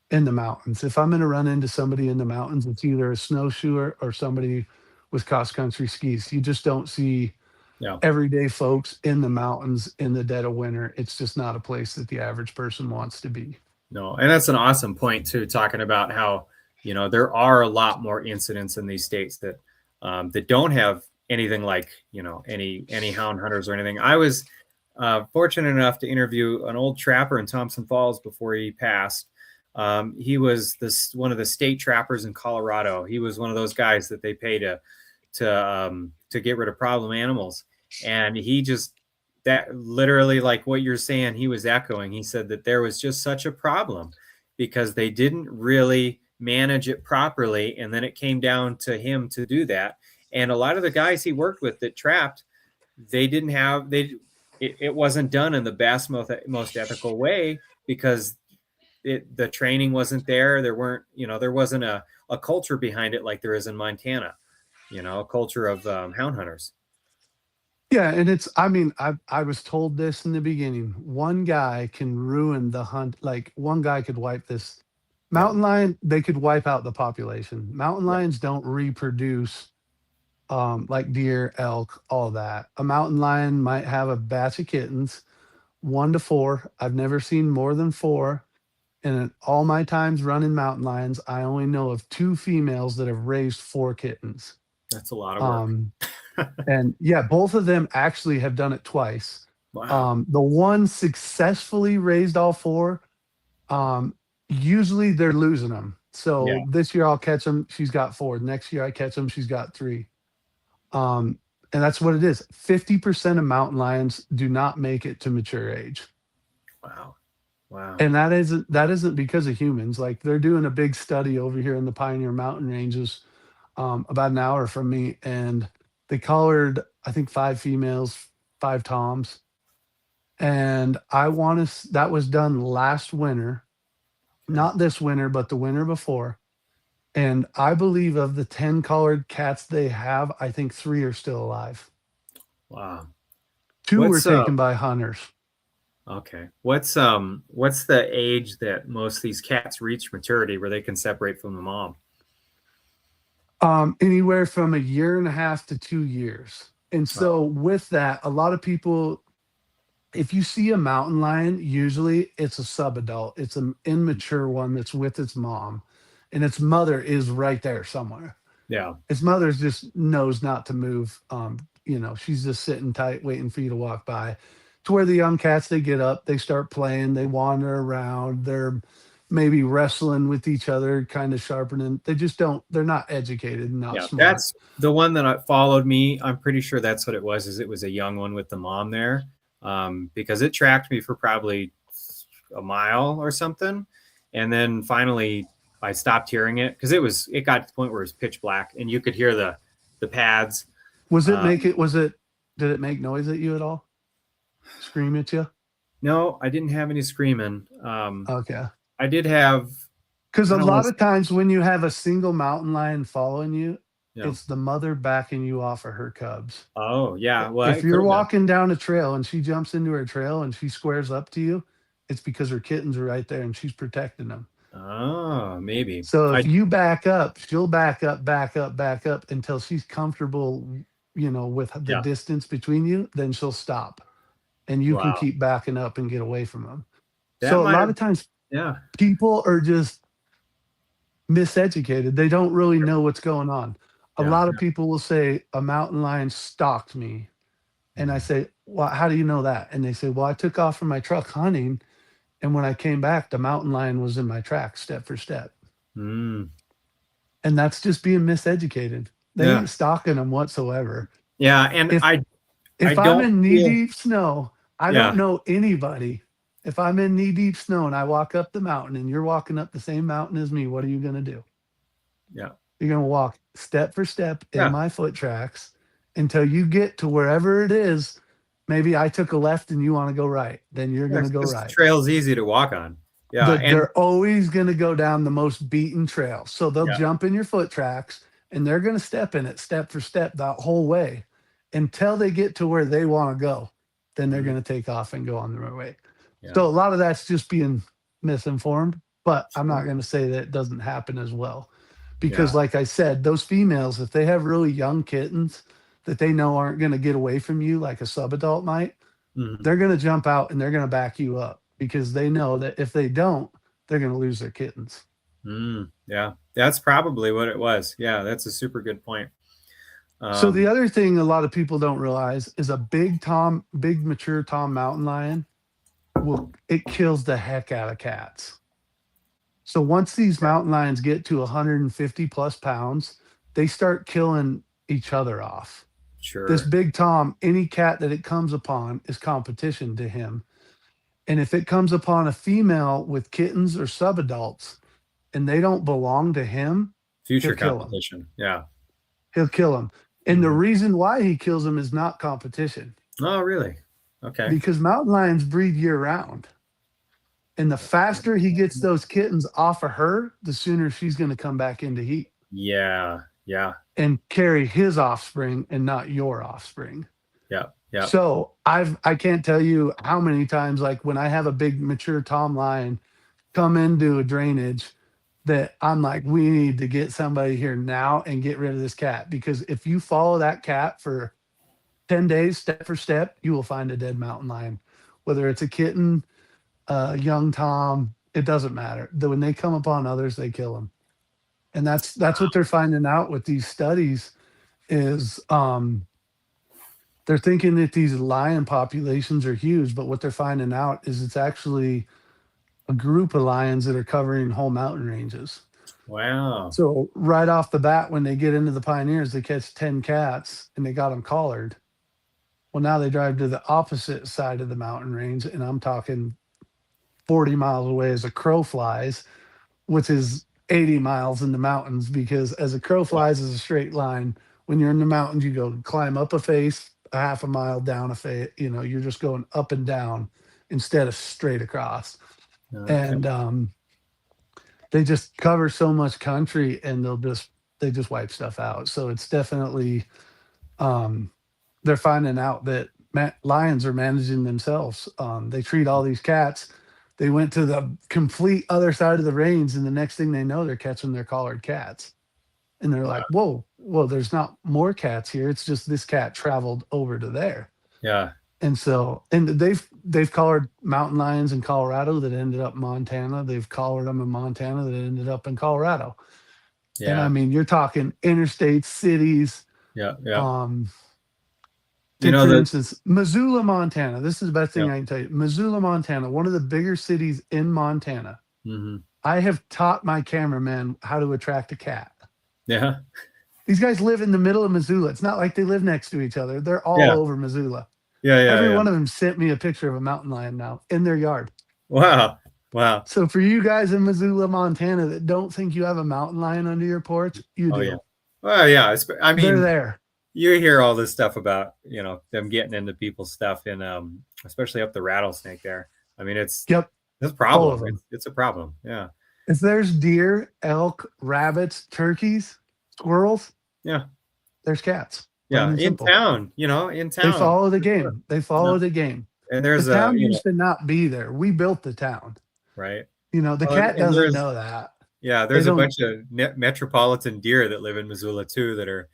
in the mountains. If I'm going to run into somebody in the mountains, it's either a snowshoer or somebody with cross country skis. You just don't see Yeah. everyday folks in the mountains in the dead of winter. It's just not a place that the average person wants to be. No, and that's an awesome point too, talking about how there are a lot more incidents in these states that don't have anything like any hound hunters or anything. I was fortunate enough to interview an old trapper in Thompson Falls before he passed. He was one of the state trappers in Colorado. He was one of those guys that they pay to get rid of problem animals, and he just that literally like what you're saying he was echoing. He said that there was just such a problem because they didn't really manage it properly, and then it came down to him to do that. And a lot of the guys he worked with that trapped, they didn't have they it wasn't done in the best most ethical way because the training wasn't there. There wasn't a culture behind it like there is in Montana, a culture of hound hunters. Yeah, and I mean, I was told this in the beginning. One guy can ruin the hunt. Like one guy could wipe this Yeah. mountain lion. They could wipe out the population. Mountain Yeah. lions don't reproduce like deer, elk, all that. A mountain lion might have a batch of kittens, 1 to 4. I've never seen more than 4. And in all my times running mountain lions, I only know of 2 females that have raised 4 kittens. That's a lot of work. Um, and yeah, both of them actually have done it twice. Wow. The one successfully raised all 4. Um, Usually they're losing them. Yeah. So this year I'll catch them. She's got 4. Next year I catch them. She's got 3. Um, and that's what it is. 50% of mountain lions do not make it to mature age. Wow. Wow. And that isn't because of humans. Like they're doing a big study over here in the Pioneer Mountain Ranges, about an hour from me, and they collared I think 5 females, 5 toms, and that was done last winter, Okay. not this winter, but the winter before. And I believe of the 10 collared cats they have, I think 3 are still alive. Wow. 2 were What's taken by hunters. okay. What's the age that most of these cats reach maturity where they can separate from the mom? Anywhere from a year and a half to 2 years. And so Oh, with that, a lot of people, if you see a mountain lion, usually it's a subadult. It's an immature one that's with its mom, and its mother is right there somewhere. yeah. Its mother just knows not to move. She's just sitting tight, waiting for you to walk by. To where the young cats, they get up, they start playing, they wander around, they're maybe wrestling with each other, kind of sharpening. They just don't. They're not educated, and not Yeah. smart. That's the one that followed me. I'm pretty sure that's what it was. Is it was a young one with the mom there, because it tracked me for probably a mile or something, and then finally I stopped hearing it because it got to the point where it was pitch black and you could hear the pads. Was it Uh, make it? Was it? Did it make noise at you at all? Scream at you? no, I didn't have any screaming. Okay. I did have. Because I a don't want lot to. of times when you have a single mountain lion following you, Yeah. it's the mother backing you off of her cubs. Oh yeah. Well, If it could you're have been. walking down a trail and she jumps into her trail and she squares up to you, it's because her kittens are right there and she's protecting them. Oh, maybe. So I if you back up, she'll back up, back up, back up until she's comfortable, with the yeah. distance between you, then she'll stop and you can Wow. keep backing up and get away from them. That So a might lot have. of times Yeah. people are just miseducated. They don't really know what's going on. A Yeah. lot of people will say a mountain lion stalked me. And I Mm. say, well, how do you know that? And they say, well, I took off from my truck hunting. And when I came back, the mountain lion was in my track step for step. Mm. And that's just being miseducated. They Yeah. ain't stalking them whatsoever. Yeah. And If I if I'm don't in knee feel. deep snow, I don't Yeah. know anybody. If I'm in knee deep snow and I walk up the mountain and you're walking up the same mountain as me, what are you going to do? Yeah. You're going to walk step for step in Yeah. my foot tracks until you get to wherever it is. Maybe I took a left and you want to go right. Then you're going to go Because the right. trail's easy to walk on. Yeah. And They're always going to go down the most beaten trail. So they'll yeah. jump in your foot tracks and they're going to step in it step for step that whole way until they get to where they want to go. Then they're Mhm. going to take off and go on their way. Yeah. So a lot of that's just being misinformed, but I'm not Sure. going to say that it doesn't happen as well. Yeah. Because, like I said, those females, if they have really young kittens that they know aren't going to get away from you like a subadult might, Mhm. they're going to jump out and they're going to back you up because they know that if they don't, they're going to lose their kittens. Yeah. That's probably what it was. Yeah. That's a super good point. So the Um, other thing a lot of people don't realize is a big mature tom mountain lion will it kills the heck out of cats. So once these yeah. mountain lions get to 150 plus pounds, they start killing each other off. This Sure. big tom, any cat that it comes upon is competition to him. And if it comes upon a female with kittens or subadults and they don't belong to him, he'll Future kill them. competition. Yeah. He'll kill them. And the Mhm. reason why he kills them is not competition Oh, really? Okay. because mountain lions breed year round. And the faster he gets those kittens off of her, the sooner she's going to come back into heat Yeah. Yeah. and carry his offspring and not your offspring. Yeah. Yeah. So I can't tell you how many times like when I have a big mature tom lion come into a drainage that I'm like, we need to get somebody here now and get rid of this cat. Because if you follow that cat for 10 days, step for step, you will find a dead mountain lion. Whether it's a kitten, a young tom, it doesn't matter. When they come upon others, they kill them. And that's what they're finding out with these studies is they're thinking that these lion populations are huge, but what they're finding out is it's actually a group of lions that are covering whole mountain ranges. Wow. So right off the bat, when they get into the pioneers, they catch 10 cats and they got them collared. Well, now they drive to the opposite side of the mountain range, and I'm talking 40 miles away as a crow flies, which is 80 miles in the mountains because as a crow Yeah. flies is a straight line. When you're in the mountains, you go climb up a face, a half a mile down a face, you're just going up and down instead of straight across. Okay. And they just cover so much country and they just wipe stuff out. So it's definitely um, they're finding out that lions are managing themselves. They treat all these cats. They went to the complete other side of the range, and the next thing they know, they're catching their collared cats. And they're Wow. like, "Whoa, well, there's not more cats here. It's just this cat traveled over to there." Yeah. And so, and they've collared mountain lions in Colorado that ended up in Montana. They've collared them in Montana that ended up in Colorado. And I Yeah. mean, you're talking interstate cities. Yeah. Yeah. Um, You Take know for that. instance, Missoula, Montana. This is the best Yeah. thing I can tell you. Missoula, Montana, one of the bigger cities in Montana. Hmm. I have taught my cameraman how to attract a cat. Yeah. These guys live in the middle of Missoula. It's not like they live next to each other. They're all Yeah. over Missoula. Yeah. Yeah. Every Yeah. one of them sent me a picture of a mountain lion now in their yard. Wow. Wow. So for you guys in Missoula, Montana that don't think you have a mountain lion under your porch, you Oh, yeah. do. Well, yeah. I They're mean, there. you hear all this stuff about, them getting into people's stuff and especially up the rattlesnake there. I mean, Yep, it's a all of problem. them. It's a problem. Yeah. If there's deer, elk, rabbits, turkeys, squirrels, Yeah. there's cats. Plain Yeah. and In simple. town, in They town. follow the For sure. game. They You know, follow the game. and The there's town used to not be there. We built the town. right. The Well, cat and doesn't there's know that. yeah, They there's a don't. bunch of metropolitan deer that live in Missoula too that are,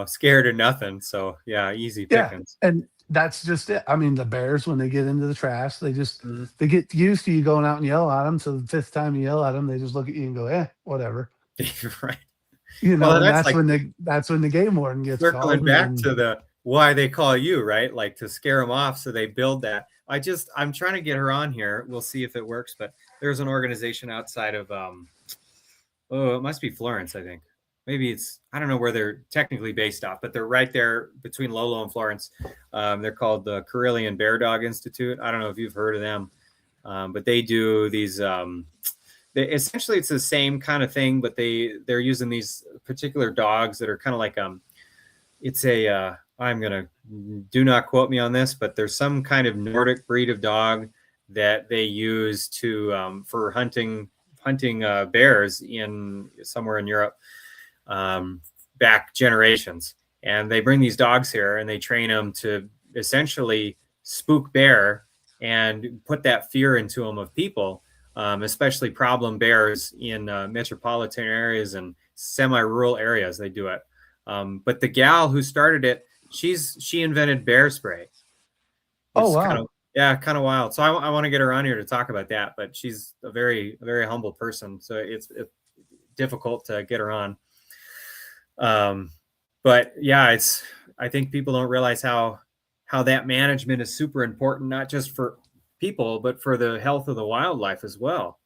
scared or nothing. So yeah, easy Yeah, pickings. and that's just it. I mean, the bears, when they get into the trash, Mhm. they get used to you going out and yell at them. So the fifth time you yell at them, they just look at you and go, whatever. Right. And That's like that's when the game warden gets circling called, and back then to the why they call you, right? Like to scare them off, so they build that. I'm trying to get her on here. We'll see if it works. But there's an organization outside of oh, it must be Florence, I think. Maybe it's I don't know where they're technically based off, but they're right there between Lolo and Florence. They're called the Karelian Bear Dog Institute. I don't know if you've heard of them, but they do these. Essentially, it's the same kind of thing, but they're using these particular dogs that are kind of like it's a I'm gonna do not quote me on this, but there's some kind of Nordic breed of dog that they use to for hunting bears in somewhere in Europe, um, back generations. And they bring these dogs here and they train them to essentially spook bear and put that fear into them of people, especially problem bears in metropolitan areas and semi-rural areas. They do it. But the gal who started it, she invented bear spray, which oh is kind wow. of yeah, kind of wild. So I want to get her on here to talk about that. But she's a very humble person, so it's difficult to get her on. Um, but yeah, it's I think people don't realize how that management is super important, not just for people, but for the health of the wildlife as well.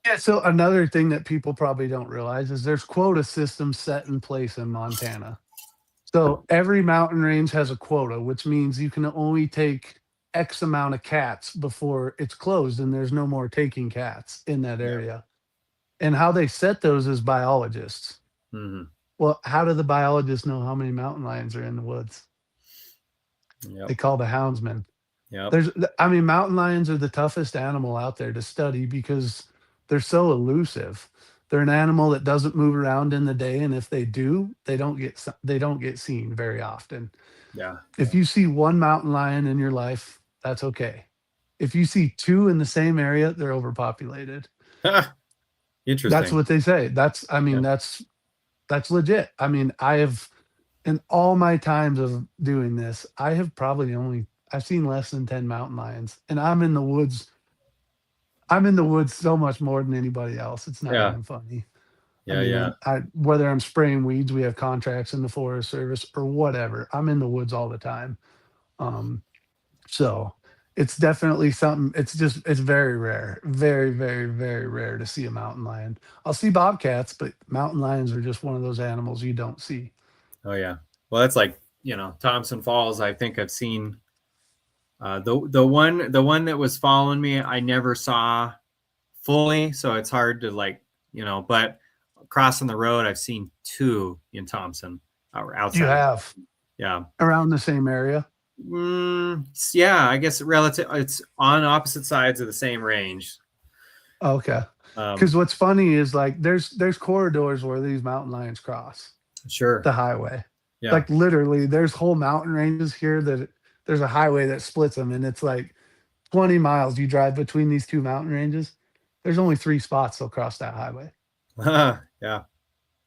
Yeah, so another thing that people probably don't realize is there's quota systems set in place in Montana. So every mountain range has a quota, which means you can only take X amount of cats before it's closed and there's no more taking cats in that Yeah. area. And how they set those is biologists. Mm-hmm. Well, how do the biologists know how many mountain lions are in the woods? Yep. They call the houndsman. Yep. I mean, mountain lions are the toughest animal out there to study because they're so elusive. They're an animal that doesn't move around in the day, and if they do, they don't get seen very often. Yeah. If you see one mountain lion in your life, that's okay. If you see two in the same area, they're overpopulated. That's Interesting. what they say. I Yeah. mean, that's legit. I mean, I have in all my times of doing this, I've seen less than 10 mountain lions, and I'm in the woods. I'm in the woods so much more than anybody else. It's not Yeah. even funny. I Yeah. mean, Yeah. and whether I'm spraying weeds, we have contracts in the Forest Service or whatever. I'm in the woods all the time. Um, so it's definitely something. It's very rare, very, very, very rare to see a mountain lion. I'll see bobcats, but mountain lions are just one of those animals you don't see. Oh yeah. Well, that's like Thompson Falls. I think I've seen the one that was following me. I never saw fully, so it's hard to like But crossing the road, I've seen two in Thompson or You outside of have yeah. around the same area. Yeah, I guess relative. It's on opposite sides of the same range. Okay. Um, Because what's funny is like there's corridors where these mountain lions cross sure. the highway. Yeah. Like literally, there's whole mountain ranges here that there's a highway that splits them, and it's like 20 miles you drive between these two mountain ranges. There's only three spots they'll cross that highway. Yeah.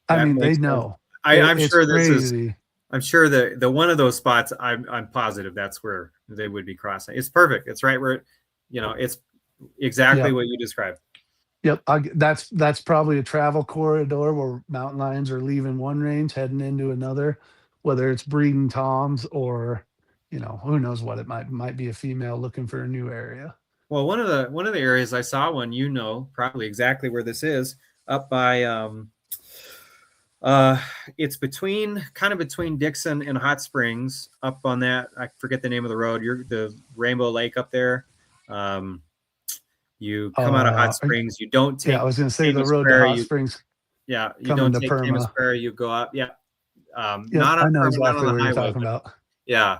I That mean, they makes sense. know. I'm It's sure this is. crazy. I'm sure the one of those spots. I'm positive that's where they would be crossing. It's perfect. It's right where, it's exactly Yep. what you described. Yep. That's probably a travel corridor where mountain lions are leaving one range, heading into another, whether it's breeding toms or, who knows what it might be a female looking for a new area. Well, one of the areas I saw one, probably exactly where this is, up by uh it's between Dixon and Hot Springs, up on that, I forget the name of the road. You're the Rainbow Lake up there. Um you come out of Hot Springs, you don't Yeah, I take was gonna say the Camus road to Prairie, Hot Springs you coming don't to take Camus Perma. Prairie, you go up. Yeah. Yep, Not on I know Perma, not on exactly the what you're highway, talking but about. yeah.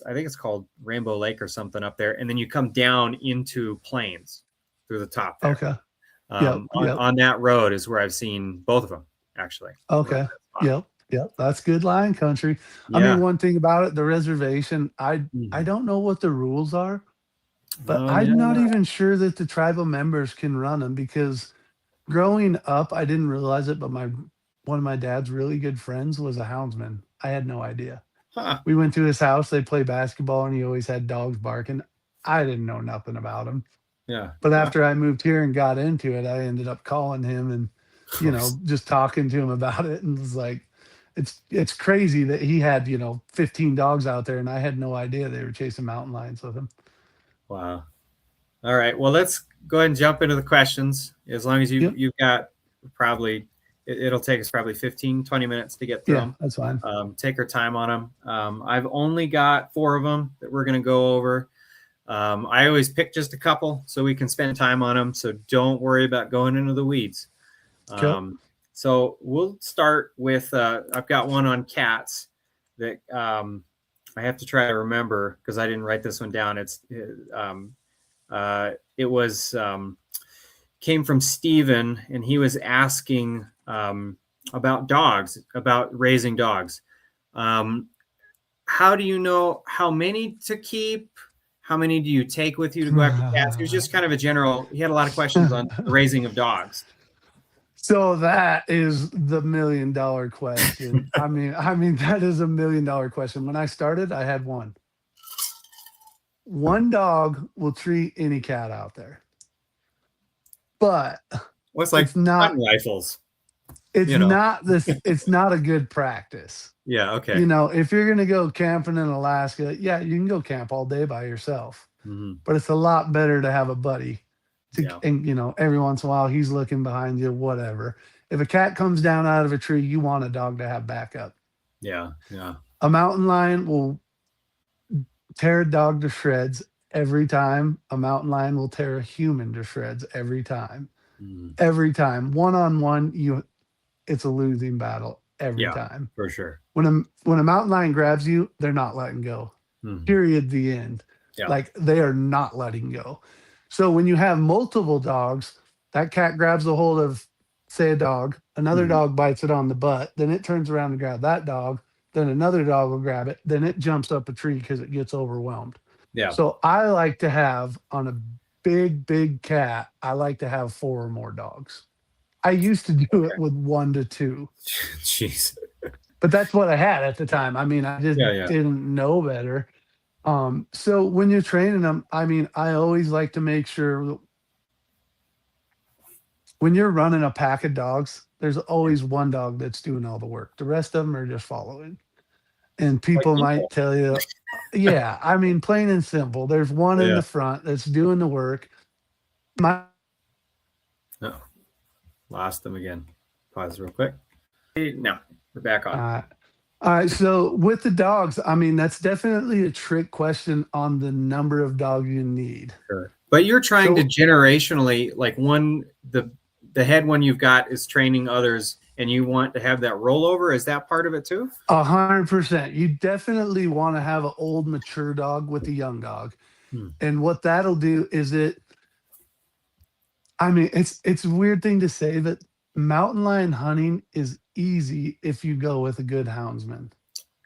I think it's called Rainbow Lake or something up there, and then you come down into Plains through the top there. Okay. Yep, yep. On that road is where I've seen both of them actually. Around Okay. that spot. Yep, yep. That's good lion country. I Yeah. mean, one thing about it, the reservation, I Mhm. don't know what the rules are, But Oh yeah. I'm not even sure that the tribal members can run them because growing up, I didn't realize it, but my one of my dad's really good friends was a houndsman. I had no idea. Huh. We went to his house, they play basketball, and he always had dogs barking. I didn't know nothing about him. Yeah. But Huh. after I moved here and got into it, I ended up calling him and, just talking to him about it, and was like, it's crazy that he had, 15 dogs out there, and I had no idea they were chasing mountain lions with him. Wow. All right. Well, let's go ahead and jump into the questions. As long as Yep. you've got probably it'll take us probably 15, 20 minutes to get through Yeah, them. that's fine. Take our time on them. I've only got 4 of them that we're going to go over. I always pick just a couple so we can spend time on them. So don't worry about going into the weeds. Okay. So we'll start with I've got one on cats that I have to try to remember because I didn't write this one down. It was came from Steven, and he was asking about dogs, about raising dogs. How do you know how many to keep? How many do you take with you to go after cats? He was just kind of a general. He had a lot of questions on the raising of dogs. So that is the $1,000,000 question. I mean that is a $1,000,000 question. When I started, I had one. One dog will treat any cat out there. But What's like it's not hunting rifles, it's you know? not this it's not a good practice. Yeah. Okay. If you're going to go camping in Alaska, yeah, you can go camp all day by yourself. Mm-hmm. But it's a lot better to have a buddy. Yeah. And every once in a while he's looking behind you, whatever. If a cat comes down out of a tree, you want a dog to have backup. Yeah. Yeah. A mountain lion will tear a dog to shreds every time. A mountain lion will tear a human to shreds every time. Mm-hmm. Every time. One on one, it's a losing battle every Yeah. time. For sure. When a mountain lion grabs you, they're not letting go. Mm-hmm. Period. The end. Yeah. Like they are not letting go. So when you have multiple dogs, that cat grabs a hold of, say, a dog, another Mm-hmm. dog bites it on the butt, then it turns around and grab that dog, then another dog will grab it, then it jumps up a tree because it gets overwhelmed. Yeah. So I like to have on a big, big cat, I like to have 4 or more dogs. I used to do it with 1 to 2. Jeez. But that's what I had at the time. I mean, I just Yeah. Yeah. didn't know better. So when you're training them, I mean, I always like to make sure that when you're running a pack of dogs, there's always one dog that's doing all the work. The rest of them are just following. And Like people might people. tell you, yeah, I mean, plain and simple. There's one in Yeah. the front that's doing the work. My Oh, lost them again. Pause real quick. No, we're back on. All right. So with the dogs, I mean, that's definitely a trick question on the number of dogs you need. Sure. But you're trying to So generationally, like the head one you've got is training others, and you want to have that rollover. Is that part of it too? 100%. You definitely want to have an old mature dog with a young dog. Hmm. And what that'll do is it's a weird thing to say, but mountain lion hunting is easy if you go with a good houndsman.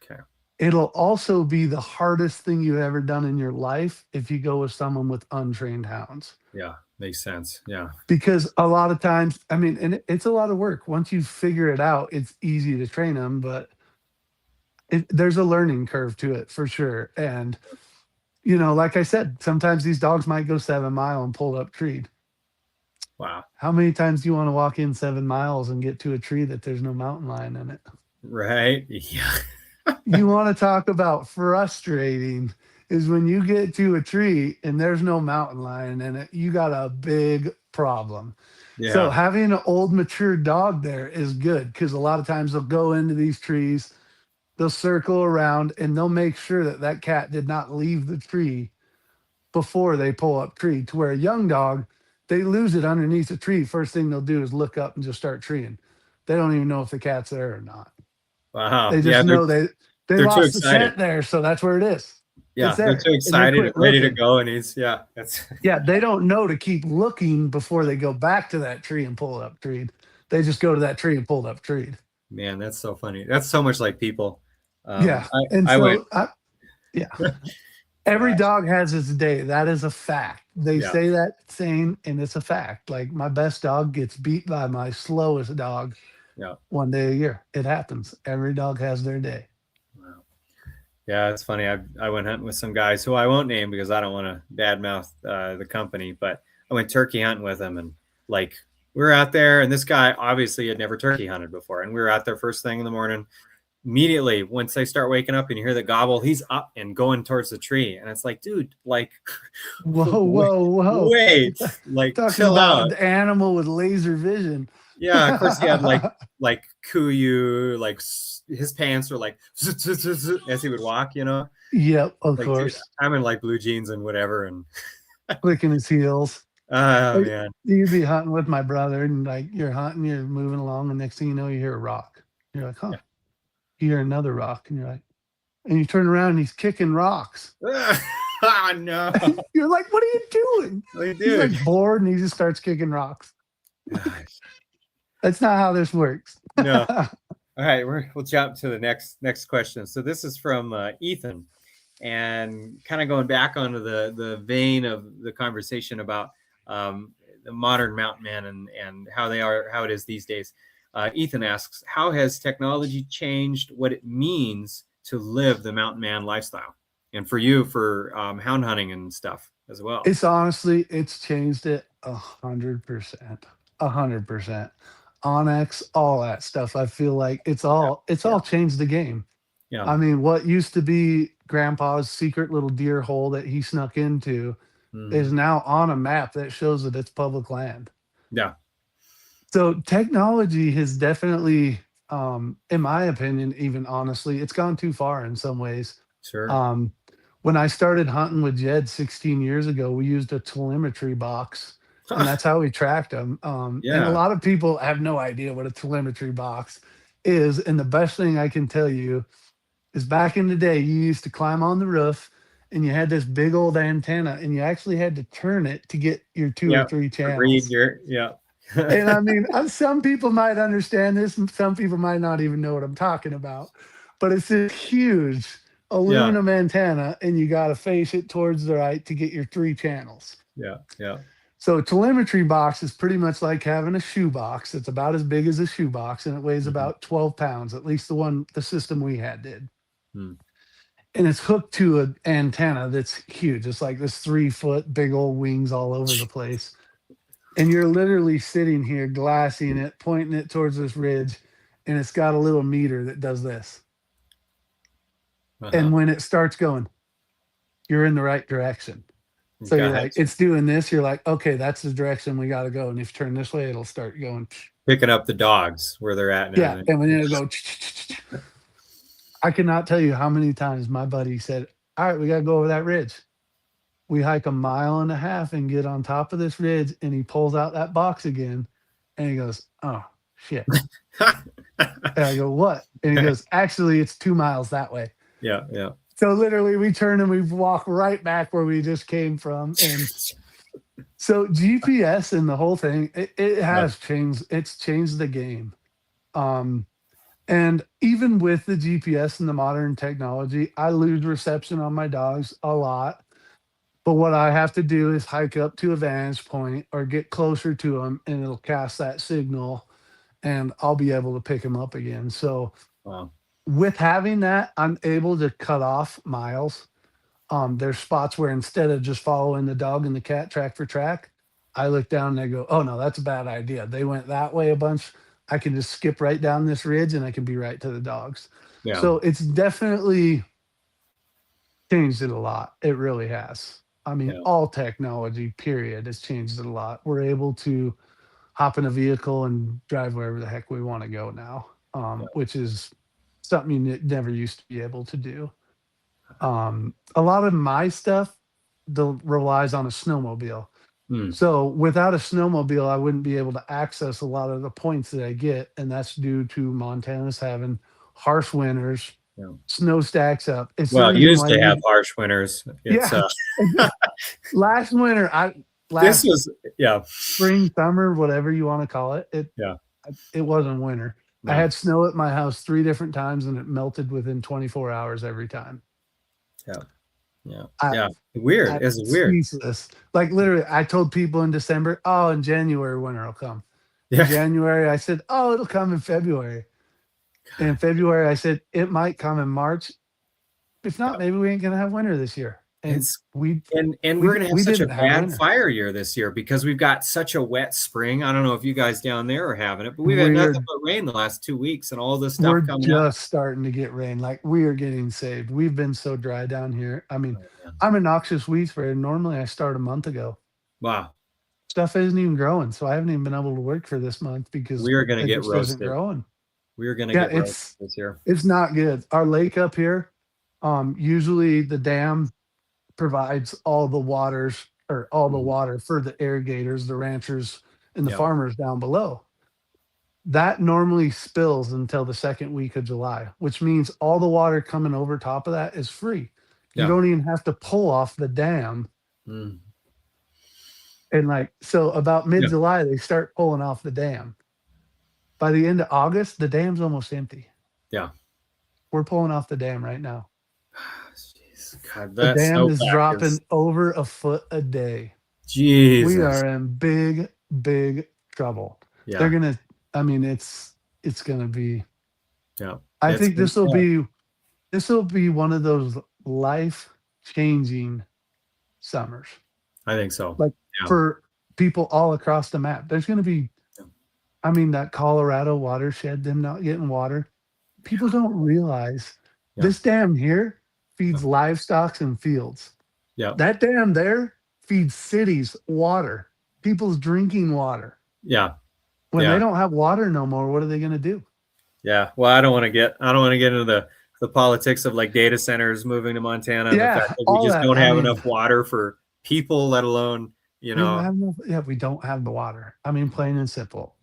Okay. It'll also be the hardest thing you've ever done in your life if you go with someone with untrained hounds. Yeah, makes sense. Yeah. Because a lot of times, I mean, and it's a lot of work. Once you figure it out, it's easy to train them, but there's a learning curve to it for sure. And, like I said, sometimes these dogs might go 7 mile and pull up tree. Wow. How many times do you want to walk in 7 miles and get to a tree that there's no mountain lion in it? Right. Yeah. You want to talk about frustrating is when you get to a tree and there's no mountain lion in it, you got a big problem. So Yeah. having an old mature dog there is good because a lot of times they'll go into these trees, they'll circle around, and they'll make sure that that cat did not leave the tree before they pull up tree. To where a young dog, they lose it underneath the tree. First thing they'll do is look up and just start treeing. They don't even know if the cat's there or not. Wow. They Yeah. just know they They're too lost the excited. scent there, so that's where it is. Yeah. It's They're there, too and they excited and quit ready to looking. go. And that's Yeah, they don't know to keep looking before they go back to that tree and pull up tree. They just go to that tree and pull up tree. man, that's so funny. That's so much like people. Yeah, and I went, yeah, Every dog has its day. That is a fact. They Yeah, say that saying, and it's a fact. Like my best dog gets beat by my slowest dog yeah. one day a year. It happens. Every dog has their day. Wow. Yeah, it's funny. I went hunting with some guys who I won't name because I don't want to badmouth the company, but I went turkey hunting with them, and like we were out there, and this guy obviously had never turkey hunted before, and we were out there first thing in the morning. Immediately, once they start waking up and you hear the gobble, he's up and going towards the tree, and it's like, dude, like, Whoa, wait, whoa, whoa. wait, like, Talking chill about out. the animal with laser vision. Yeah, of course he had like Kuyu, like his pants were like as he would walk, you know. Yep, of Like, dude, course. I'm in like blue jeans and whatever, and Clicking his heels. oh Like, man, you'd be hunting with my brother, and like you're hunting, you're moving along, and next thing you know, you hear a rock. You're like, huh. You hear another rock, and you're like, and you turn around and he's kicking rocks. yeah. Oh no, You're like, what are you doing? like, He's dude. like bored and he just starts kicking rocks. Gosh. That's not how this works. No. All right, we'll jump to the next question. So this is from Ethan, and kind of going back onto the vein of the conversation about the modern mountain man and how it is these days. Ethan asks, how has technology changed what it means to live the mountain man lifestyle, and for you for hound hunting and stuff as well? It's honestly, it's changed it 100%. 100%. Onyx, all that stuff. I feel like it's Yeah, all changed the game. yeah, I mean, what used to be grandpa's secret little deer hole that he snuck into is mhm. now on a map that shows that it's public land. Yeah, So technology has definitely, in my opinion, even honestly, it's gone too far in some ways. sure. Um, when I started hunting with Jed 16 years ago, we used a telemetry box, and that's how we tracked them. And a Yeah, lot of people have no idea what a telemetry box is. And the best thing I can tell you is back in the day, you used to climb on the roof and you had this big old antenna, and you actually had to turn it to get your two or yeah. three Read channels. your yeah. And I mean, some people might understand this, and some people might not even know what I'm talking about. But it's this huge Yeah, aluminum antenna, and you got to face it towards the right to get your three channels. yeah, yeah. So, a telemetry box is pretty much like having a shoebox. It's about as big as a shoebox, and it weighs Mhm. about 12 pounds. At least the system we had did. Mm. And it's hooked to an antenna that's huge. It's like this 3 foot big old wings all over the place. And you're literally sitting here glassing it, pointing it towards this ridge, and it's got a little meter that does this. And Uh-huh. when it starts going, you're in the right direction. So you're like, Gotcha. it's doing this. You're like, okay, that's the direction we got to go. And if you turn this way, it'll start going. Picking up the dogs where they're at and Yeah. everything. And when it'll go, I cannot tell you how many times my buddy said, all right, we got to go over that ridge. We hike a mile and a half and get on top of this ridge. And he pulls out that box again and he goes, oh, shit. And I go, what? And he goes, actually, it's 2 miles that way. Yeah, yeah. So literally, we turn and we walk right back where we just came from. And so GPS and the whole thing, it Yeah. has changed. It's changed the game. Um, and even with the GPS and the modern technology, I lose reception on my dogs a lot. But what I have to do is hike up to a vantage point or get closer to them, and it'll cast that signal, and I'll be able to pick them up again. So Wow. with having that, I'm able to cut off miles. There's spots where instead of just following the dog and the cat track for track, I look down and I go, oh no, that's a bad idea. They went that way a bunch. I can just skip right down this ridge and I can be right to the dogs. Yeah, So it's definitely changed it a lot. It really has. I mean, yeah, all technology, period, has changed it a lot. We're able to hop in a vehicle and drive wherever the heck we want to go now, yeah. which is something you never used to be able to do. A lot of my stuff relies on a snowmobile. Hmm. So without a snowmobile, I wouldn't be able to access a lot of the points that I get, and that's due to Montana's having harsh winters, Yeah. snow stacks up. It's the Well, it reason used why to have you, harsh winters. It's yeah. Last winter, this last was yeah, spring, summer, whatever you want to call it, yeah. it wasn't winter. I No. had snow at my house 3 different times, and it melted within 24 hours every time. Yeah. Yeah. I, Yeah. Weird. I'm It's weird. speechless. Like literally, I told people in December, "Oh, in January winter will come." In Yeah. January, I said, "Oh, it'll come in February." In God. February, I said, "It might come in March. If not, Yeah. maybe we ain't gonna have winter this year." And It's we and we we're di- gonna have we such a didn't have bad winter. fire year this year because we've got such a wet spring. I don't know if you guys down there are having it, but we've had nothing We're but rain the last 2 weeks and all this stuff we're coming out. just starting to get rain. Like we are getting saved. We've been so dry down here. I mean, Oh, man. I'm in noxious weeds where normally I start a month ago. Wow. Stuff isn't even growing, so I haven't even been able to work for this month because We are gonna it get just isn't roasted. growing. We are gonna Yeah, get roasted this year. it's not good. Our lake up here, usually the dam provides all the waters or all the Mhm. water for the irrigators, the ranchers, and the Yeah. farmers down below. That normally spills until the second week of July, which means all the water coming over top of that is free. You Yeah. don't even have to pull off the dam. Mm. And like, so about mid Yeah. July, they start pulling off the dam. By the end of August, the dam's almost empty. Yeah. We're pulling off the dam right now. Jeez. God, The that dam is snowpack dropping is over a foot a day. We Jesus. are in big, big trouble. They're Yeah. gonna, I mean, it's gonna be, Yeah. I It's think been sad. this will be one of those life changing summers. I think so. Like Yeah. for people all across the map. There's gonna be, Yeah. I mean, that Colorado watershed, them not getting water. People don't realize Yeah. this dam here Yeah. feeds livestock and fields. Yeah. That dam there feeds cities water, people's drinking water. Yeah. When they Yeah. don't have water no more, what are they going to do? Yeah. Well, I don't want to get into the politics of like data centers moving to Montana and the fact Yeah, that we all just that. don't I have mean, enough water for people, let alone, we don't have enough. Yeah, we don't have the water. I mean, plain and simple.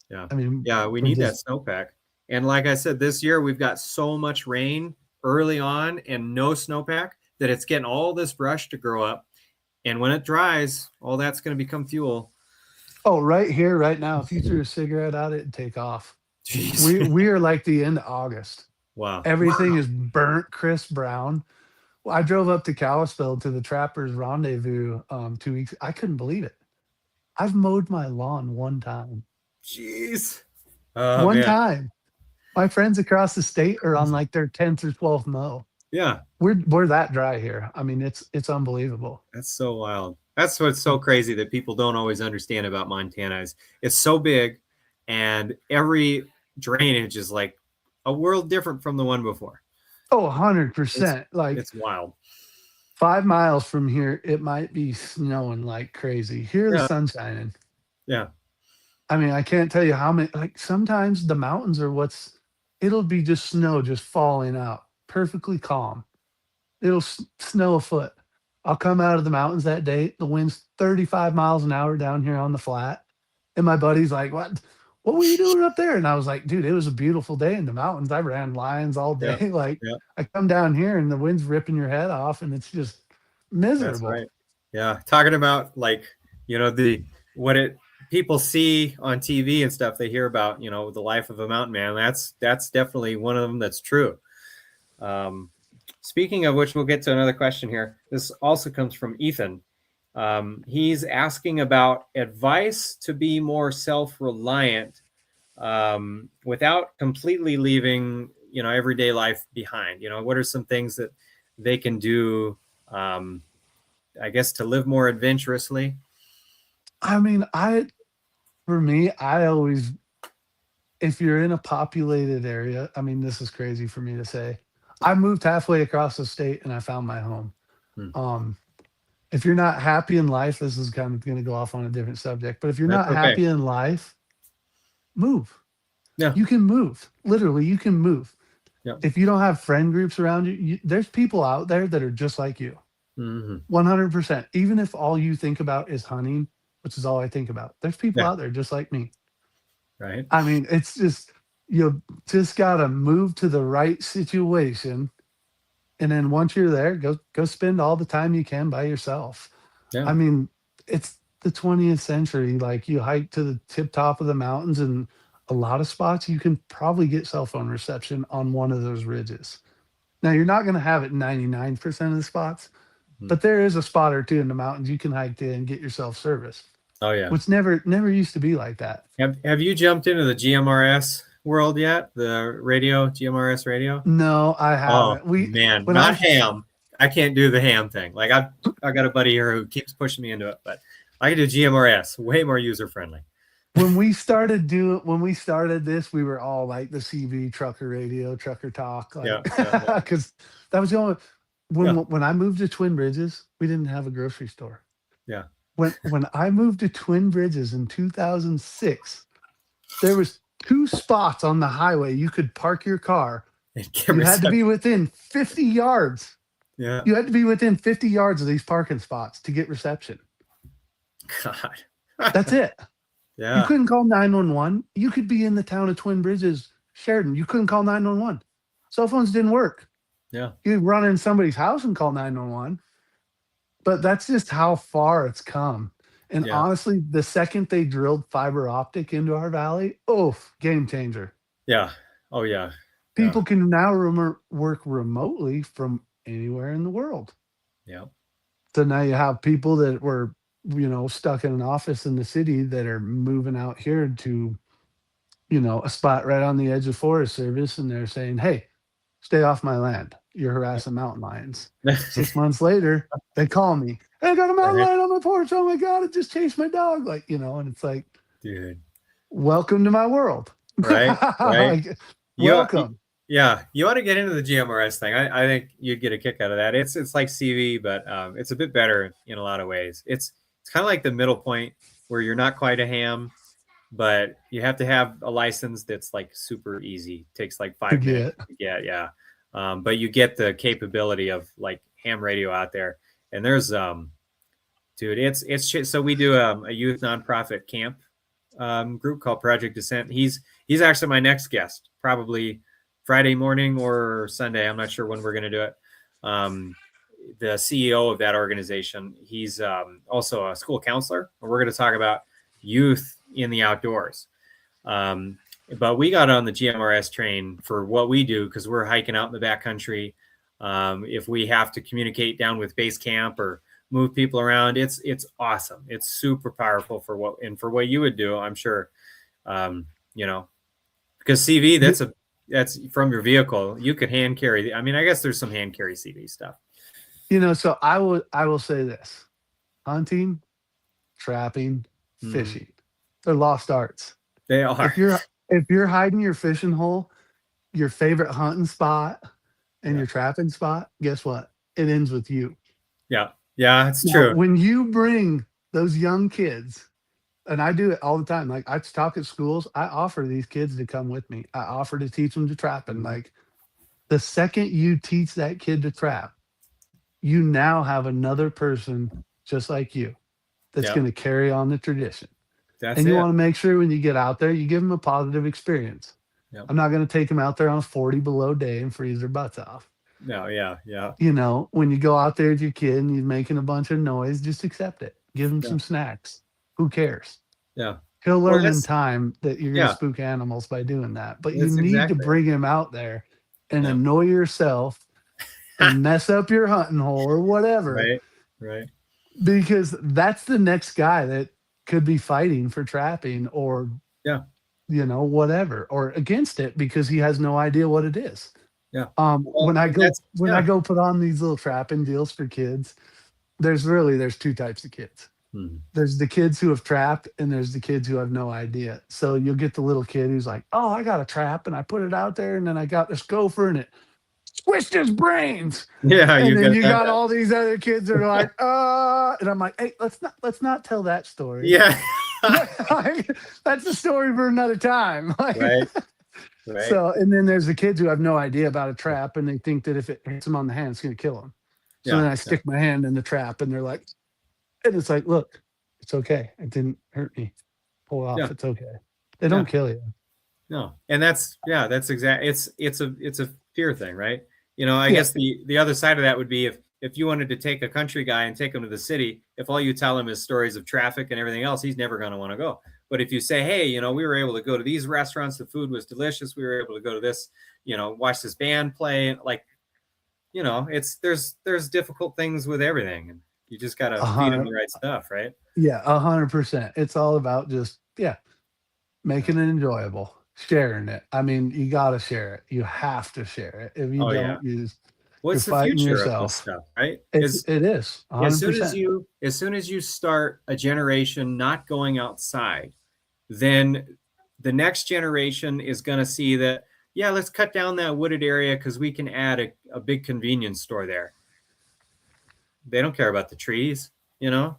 yeah. I mean, Yeah, we we need that just, snowpack. And like I said, this year we've got so much rain early on and no snowpack that it's getting all this brush to grow up. And when it dries, all that's going to become fuel. oh, right here, right now, if you threw a cigarette at it and take off, Jeez. we are like the end of August. Wow. Everything is burnt, crisp brown. Well, I drove up to Kalispell to the Trappers Rendezvous 2 weeks. I couldn't believe it. I've mowed my lawn one time. Jeez. Oh One man. time. My friends across the state are on like their 10th or 12th mow. Yeah. We're that dry here. I mean, it's unbelievable. That's so wild. That's what's so crazy that people don't always understand about Montana is it's so big and every drainage is like a world different from the one before. Oh, It's 100%. Like it's wild. 5 miles from here, it might be snowing like crazy. Here, the Yeah. sun's shining. Yeah. I mean, I can't tell you how many, like sometimes the mountains are it'll be just snow just falling out, perfectly calm. It'll snow a foot. I'll come out of the mountains that day. The wind's 35 miles an hour down here on the flat. And my buddy's like, What were you doing up there? And I was like, dude, it was a beautiful day in the mountains. I ran lines all Yeah. day. Like Yeah. I come down here and the wind's ripping your head off and it's just That's miserable. right. Yeah. Talking about like, the what it people see on TV and stuff, they hear about, the life of a mountain man. That's definitely one of them that's true. Um, Speaking of which, we'll get to another question here. This also comes from Ethan. He's asking about advice to be more self-reliant without completely leaving, everyday life behind. What are some things that they can do, I guess, to live more adventurously? I mean, for me, I always, if you're in a populated area, I mean, this is crazy for me to say. I moved halfway across the state and I found my home. Hmm. Um, if you're not happy in life, this is kind of going to go off on a different subject, but if you're That's not okay. happy in life, move. Yeah. You can move. Literally, you can move. Yeah. If you don't have friend groups around you, there's people out there that are just like you. Mm-hmm. 100%. Even if all you think about is hunting, which is all I think about, there's people Yeah. out there just like me. Right. I mean, it's just, you just got to move to the right situation. And then once you're there, go spend all the time you can by yourself. Yeah. I mean, it's the 20th century. Like you hike to the tip top of the mountains, and a lot of spots you can probably get cell phone reception on one of those ridges. Now, you're not going to have it 99% of the spots, Mm. but there is a spot or two in the mountains you can hike to and get yourself service, Oh yeah. which never used to be like that. Have you jumped into the GMRS world yet? The radio, GMRS radio? No, I Oh haven't. man, When not I ham. I can't do the ham thing. Like I got a buddy here who keeps pushing me into it, but I can do GMRS, way more user friendly. when we started this, we were all like the CV trucker radio, trucker talk, like Yeah, yeah, yeah, because that was the only yeah, when I moved to Twin Bridges, we didn't have a grocery store. yeah. When I moved to Twin Bridges in 2006, there was two spots on the highway you could park your car. And get You had to reception. be within 50 yards. Yeah. You had to be within 50 yards of these parking spots to get reception. God. That's it. You Yeah, couldn't call 911. You could be in the town of Twin Bridges, Sheridan. You couldn't call 911. Cell phones didn't work. yeah, You'd run in somebody's house and call 911. But that's just how far it's come. And yeah, honestly, the second they drilled fiber optic into our valley, oof, game changer. yeah. Oh yeah, yeah, People can now work remotely from anywhere in the world. yeah, So now you have people that were, stuck in an office in the city that are moving out here to, a spot right on the edge of Forest Service, and they're saying, "Hey, stay off my land. You're harassing mountain lions." 6 months later, they call me. "Hey, I got a mountain right, lion on my porch. Oh my god, it just chased my dog!" Like, and it's like, dude. welcome to my world. Right, right. Like, You, welcome. yeah, you want to get into the GMRS thing. I think you'd get a kick out of that. It's like CV, but it's a bit better in a lot of ways. It's kind of like the middle point where you're not quite a ham, but you have to have a license that's like super easy. Takes like To 5 minutes get to get, yeah. But you get the capability of like ham radio out there, and there's dude, it's shit. So we do a youth nonprofit camp group called Project Descent. He's actually my next guest, probably Friday morning or Sunday. I'm not sure when we're going to do it. The CEO of that organization, he's also a school counselor, and we're going to talk about youth in the outdoors. Um, but we got on the GMRS train for what we do because we're hiking out in the backcountry. If we have to communicate down with base camp or move people around, it's awesome. It's super powerful for what you would do. I'm sure, um, you know, because CV that's from your vehicle. You could hand carry. I mean, I guess there's some hand carry CV stuff. so I will say this: hunting, trapping, Mhm. fishing, they're lost arts. They If are. you're hiding your fishing hole, your favorite hunting spot, and Yeah, your trapping spot, guess what? It ends with you. yeah, yeah. It's Now, true. when you bring those young kids, and I do it all the time, like I talk at schools, I offer these kids to come with me. I offer to teach them to trap. And Mhm. like the second you teach that kid to trap, you now have another person just like you that's Yeah, going to carry on the tradition. that's And you it. want to make sure when you get out there, you give them a positive experience. Yeah. I'm not going to take them out there on a 40 below day and freeze their butts off. No. Yeah. Yeah. When you go out there with your kid and you're making a bunch of noise, just accept it. Give him Yeah. some snacks. Who cares? Yeah. He'll Well, learn in that's time that you're going to yeah. spook animals by doing that. But you That's need to exactly bring him out there and it. annoy yourself Yeah. and mess up your hunting hole or whatever, Right. Right. because that's the next guy that could be fighting for trapping or, Yeah. whatever, or against it because he has no idea what it is. Yeah. When Well, I and go that's when I yeah. go put on these little trapping deals for kids, there's two types of kids. Mhm. There's the kids who have trapped, and there's the kids who have no idea. So you'll get the little kid who's like, "Oh, I got a trap, and I put it out there, and then I got this gopher, and it squished his brains." Yeah. And You then got you got that. all these other kids that are like, and I'm like, "Hey, let's not tell that story. Yeah. Like, that's a story for another time." Like, Right. Right. so, and then there's the kids who have no idea about a trap, and they think that if it hits them on the hand, it's going to kill them. So then Yeah. I Yeah. stick my hand in the trap, and they're like, and it's like, look, it's okay. It didn't hurt me. Pull it Yeah. off. It's okay. They Yeah. don't kill you. No. And that's exact. It's a fear thing, right? I Yeah. guess the other side of that would be if you wanted to take a country guy and take him to the city, if all you tell him is stories of traffic and everything else, he's never going to want to go. But if you say, hey, we were able to go to these restaurants, the food was delicious, we were able to go to this, watch this band play, like it's there's difficult things with everything, and you just got to A feed them hundred, the right stuff, right? yeah, 100%. It's all about just, yeah, Yeah. making it enjoyable, sharing it. I mean, you gotta share it. You have to share it. If you Oh yeah. don't, you're What's the fighting future of this yourself. stuff, right? It is As soon as 100%. you start a generation not going outside, then the next generation is going to see that, yeah, let's cut down that wooded area because we can add a big convenience store there. They don't care about the trees, you know.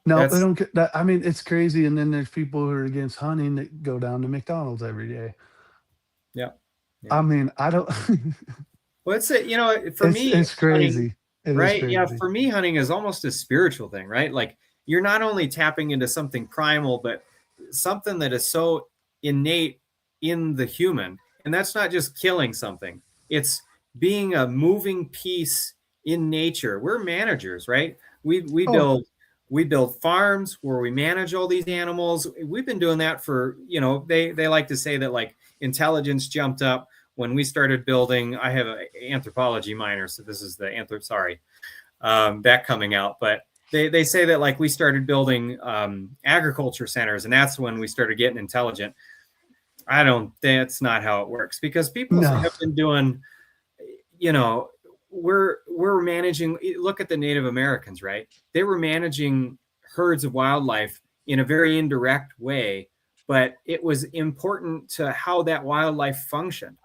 No, they That's don't get that. I mean, it's crazy. And then there's people who are against hunting that go down to McDonald's every day. yeah, yeah. I mean, I don't. Well, it's for me, It's hunting, crazy. It is right? Yeah, crazy. for me, hunting is almost a spiritual thing, right? Like you're not only tapping into something primal, but something that is so innate in the human. And that's not just killing something, it's being a moving piece in nature. We're managers, right? We Oh, build farms where we manage all these animals. We've been doing that for, they like to say that like intelligence jumped up when we started building. I have an anthropology minor, so this is the that coming out. But they say that like we started building agriculture centers, and that's when we started getting intelligent. I don't. That's not how it works, because people no. have been doing. You know, we're managing. Look at the Native Americans, right? They were managing herds of wildlife in a very indirect way, but it was important to how that wildlife functioned.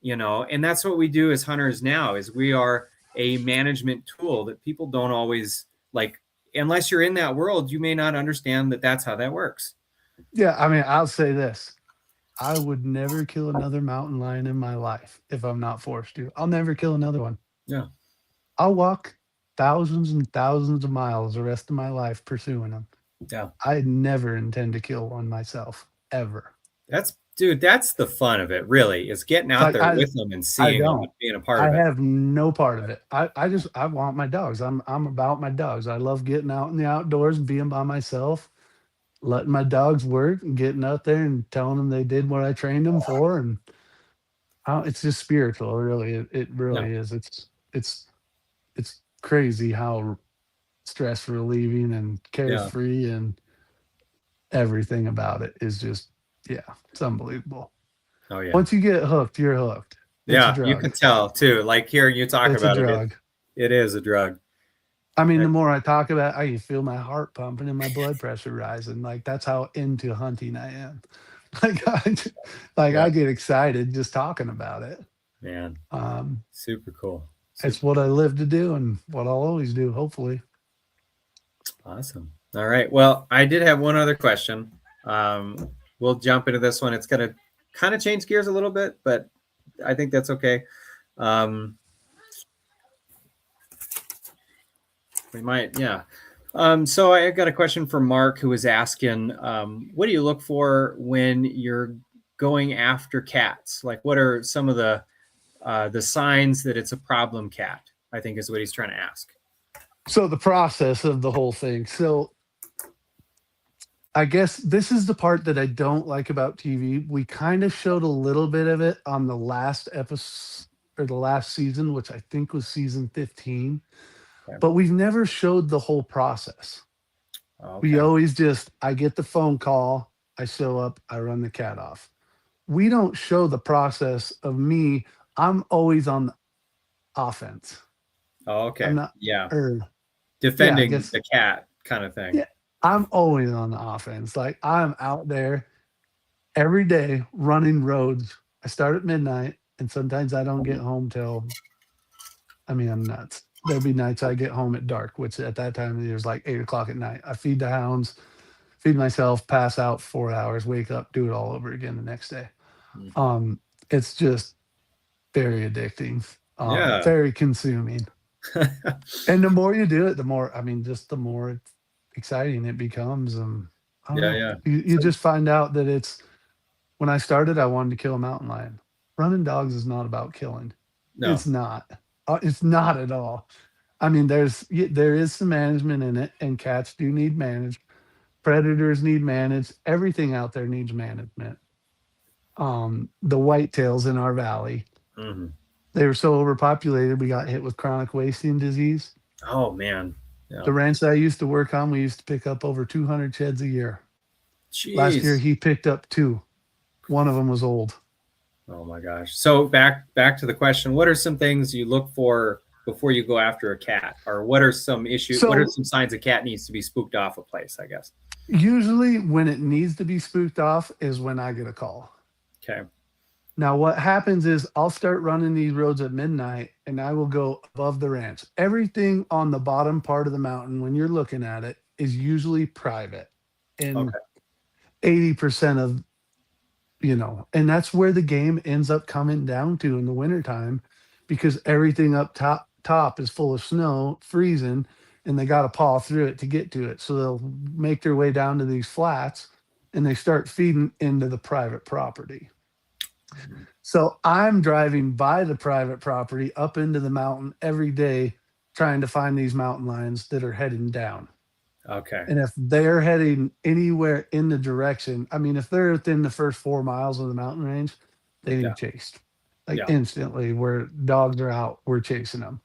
And that's what we do as hunters now. Is we are a management tool that people don't always like. Unless you're in that world, you may not understand that that's how that works. Yeah, I mean, I'll say this. I would never kill another mountain lion in my life if I'm not forced to. I'll never kill another one. Yeah, I'll walk thousands and thousands of miles the rest of my life pursuing them. yeah. I never intend to kill one myself, ever. That's the fun of it, really, is getting out Like there with them and I seeing them and don't. being a part I of it. have no part of it. I want my dogs. I'm about my dogs. I love getting out in the outdoors and being by myself, letting my dogs work and getting out there and telling them they did what I trained them for. And it's just spiritual, really. It Yeah, really is. It's crazy how stress relieving and yeah. carefree and everything about it is just, yeah, it's unbelievable. Oh yeah. Once you get hooked, you're hooked. It's a Yeah, you can drug. tell too. Like hearing you talk It's a about it, drug. it is a drug. I mean, the Heck, more I talk about it, I can feel my heart pumping and my blood pressure rising. Like that's how into hunting I am. Like yeah, I get excited just talking about it. man. Um, Super cool. it's Super what I live to do and what I'll always do, hopefully. awesome. All right. Well, I did have one other question. We'll jump into this one. It's going to kind of change gears a little bit, but I think that's okay. Um, we might, yeah. So I got a question from Mark, who was asking, what do you look for when you're going after cats? Like, what are some of the signs that it's a problem cat? I think is what he's trying to ask. So the process of the whole thing. So I guess this is the part that I don't like about TV. We kind of showed a little bit of it on the last episode or the last season, which I think was season 15, Okay. but we've never showed the whole process. We Okay. always just, I get the phone call, I show up, I run the cat off. We don't show the process of me. I'm always on the offense. Oh, I'm okay. not, Yeah. or yeah, I Defending guess, the cat kind of thing. yeah, I'm always on the offense. Like I'm out there every day running roads. I start at midnight and sometimes I don't get home till, I mean, I'm nuts. There'll be nights I get home at dark, which at that time of the year is like 8 o'clock at night. I feed the hounds, feed myself, pass out 4 hours, wake up, do it all over again the next day. Mhm. Um, it's just very addicting, Yeah. very consuming. And the more you do it, the more, I mean, just the more exciting it becomes. I don't Yeah. know. Yeah. You So just find out that it's, when I started, I wanted to kill a mountain lion. Running dogs is not about killing. no. It's not. It's not at all. I mean, there is some management in it, and cats do need managed. Predators need managed. Everything out there needs management. The whitetails in our valley, Hmm. They were so overpopulated, we got hit with chronic wasting disease. Oh man. Yeah. The ranch that I used to work on, we used to pick up over 200 sheds a year. Last year, Jeez. he picked up two. One of them was old. Oh my gosh. So back to the question, what are some things you look for before you go after a cat? Or what are So some signs a cat needs to be spooked off a place, I guess? usually, when it needs to be spooked off is when I get a call. Okay. Now, what happens is I'll start running these roads at midnight and I will go above the ranch. Everything on the bottom part of the mountain, when you're looking at it, is usually private. And Okay. 80% of, and that's where the game ends up coming down to in the wintertime because everything up top is full of snow, freezing, and they got to paw through it to get to it. So they'll make their way down to these flats and they start feeding into the private property. So I'm driving by the private property up into the mountain every day trying to find these mountain lions that are heading down. Okay. And if they're heading anywhere in the direction, I mean, if they're within the first 4 miles of the mountain range, they Yeah. need chased like Yeah. instantly. Where dogs are out, we're chasing them.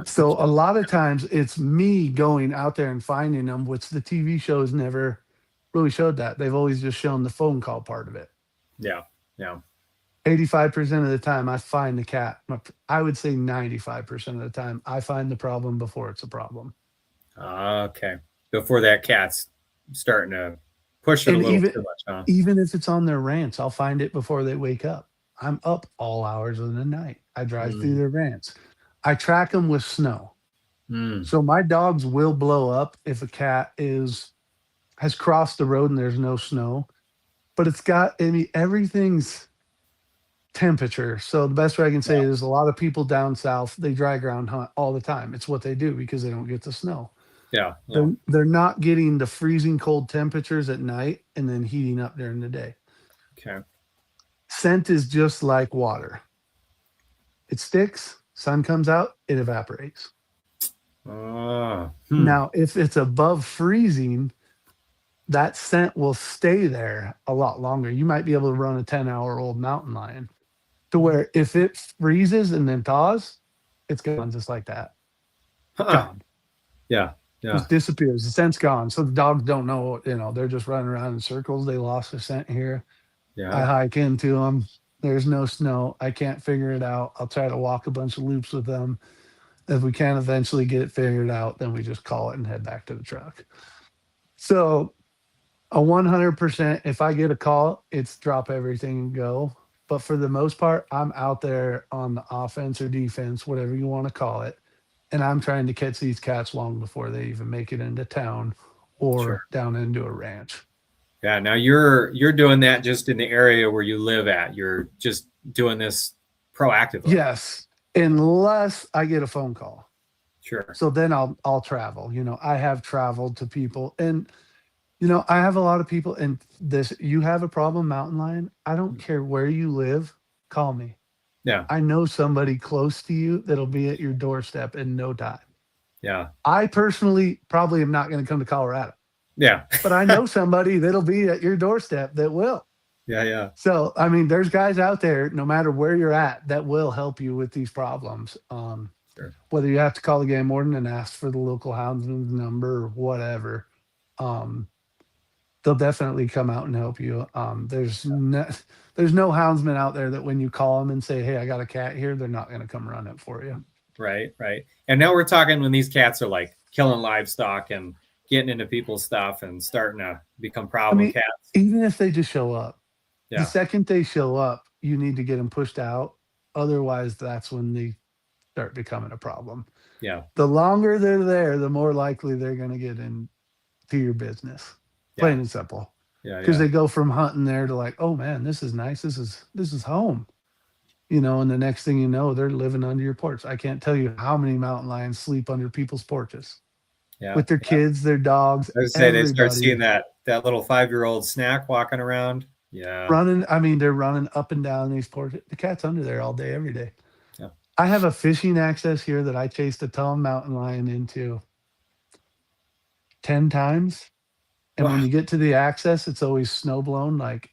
So a Gotcha. lot of times it's me going out there and finding them, which the TV shows never really showed that. They've always just shown the phone call part of it. Yeah. Yeah. 85% of the time, I find the cat. I would say 95% of the time, I find the problem before it's a problem. Okay. Before that cat's starting to push it a And little even too much, huh? even if it's on their rants, I'll find it before they wake up. I'm up all hours of the night. I drive through Mm. their rants. I track them with snow. Mm. So my dogs will blow up if a cat has crossed the road and there's no snow. But I mean, everything's temperature. So the best way I can Yeah. say is a lot of people down south, they dry ground hunt all the time. It's what they do because they don't get the snow. Yeah. Yeah. They're not getting the freezing cold temperatures at night and then heating up during the day. Okay. Scent is just like water. It sticks, sun comes out, it evaporates. Hmm. Now, if it's above freezing, that scent will stay there a lot longer. You might be able to run a 10-hour-old mountain lion to where if it freezes and then thaws, it's gone just like that. Huh. Gone. Yeah. Yeah. Just disappears. The scent's gone. So the dogs don't know, they're just running around in circles. They lost the scent here. I Yeah. hike into them. There's no snow. I can't figure it out. I'll try to walk a bunch of loops with them. If we can't eventually get it figured out, then we just call it and head back to the truck. So a 100%, if I get a call, it's drop everything and go. But for the most part, I'm out there on the offense or defense, whatever you want to call it. And I'm trying to catch these cats long before they even make it into town Sure. or down into a ranch. Yeah. Now you're doing that just in the area where you live at. You're just doing this proactively. Yes, unless I get a phone call. Sure. So then I'll travel. I have traveled to people and I have a lot of people and this you have a problem mountain lion, I don't care where you live, call me. Yeah. I know somebody close to you that'll be at your doorstep in no time. Yeah. I personally probably am not going to come to Colorado, Yeah. but I know somebody that'll be at your doorstep that will. Yeah. Yeah. So, I mean, there's guys out there, no matter where you're at, that will help you with these problems. Sure. Whether you have to call the game warden and ask for the local houndsman's number or whatever, um, they'll definitely come out and help you. There's no houndsman out there that when you call them and say, "Hey, I got a cat here," they're not going to come run it for you. Right. Right. And now we're talking when these cats are like killing livestock and getting into people's stuff and starting to become I problem mean, cats. even if they just show up, the Yeah. second they show up, you need to get them pushed out. Otherwise, that's when they start becoming a problem. Yeah. The longer they're there, the more likely they're going to get into your business. Yeah. Plain and simple. Yeah. Because Yeah. they go from hunting there to like, oh man, this is nice. This is home. And the next thing you know, they're living under your porch. I can't tell you how many mountain lions sleep under people's porches Yeah. with their Yeah. kids, their dogs, I would say they start everybody seeing that little 5-year-old snack walking around. Yeah. running. I mean, they're running up and down these porches. The cat's under there all day, every day. Yeah. I have a fishing access here that I chased a tall mountain lion into 10 times. And when Wow. you get to the access, it's always snow blown. Like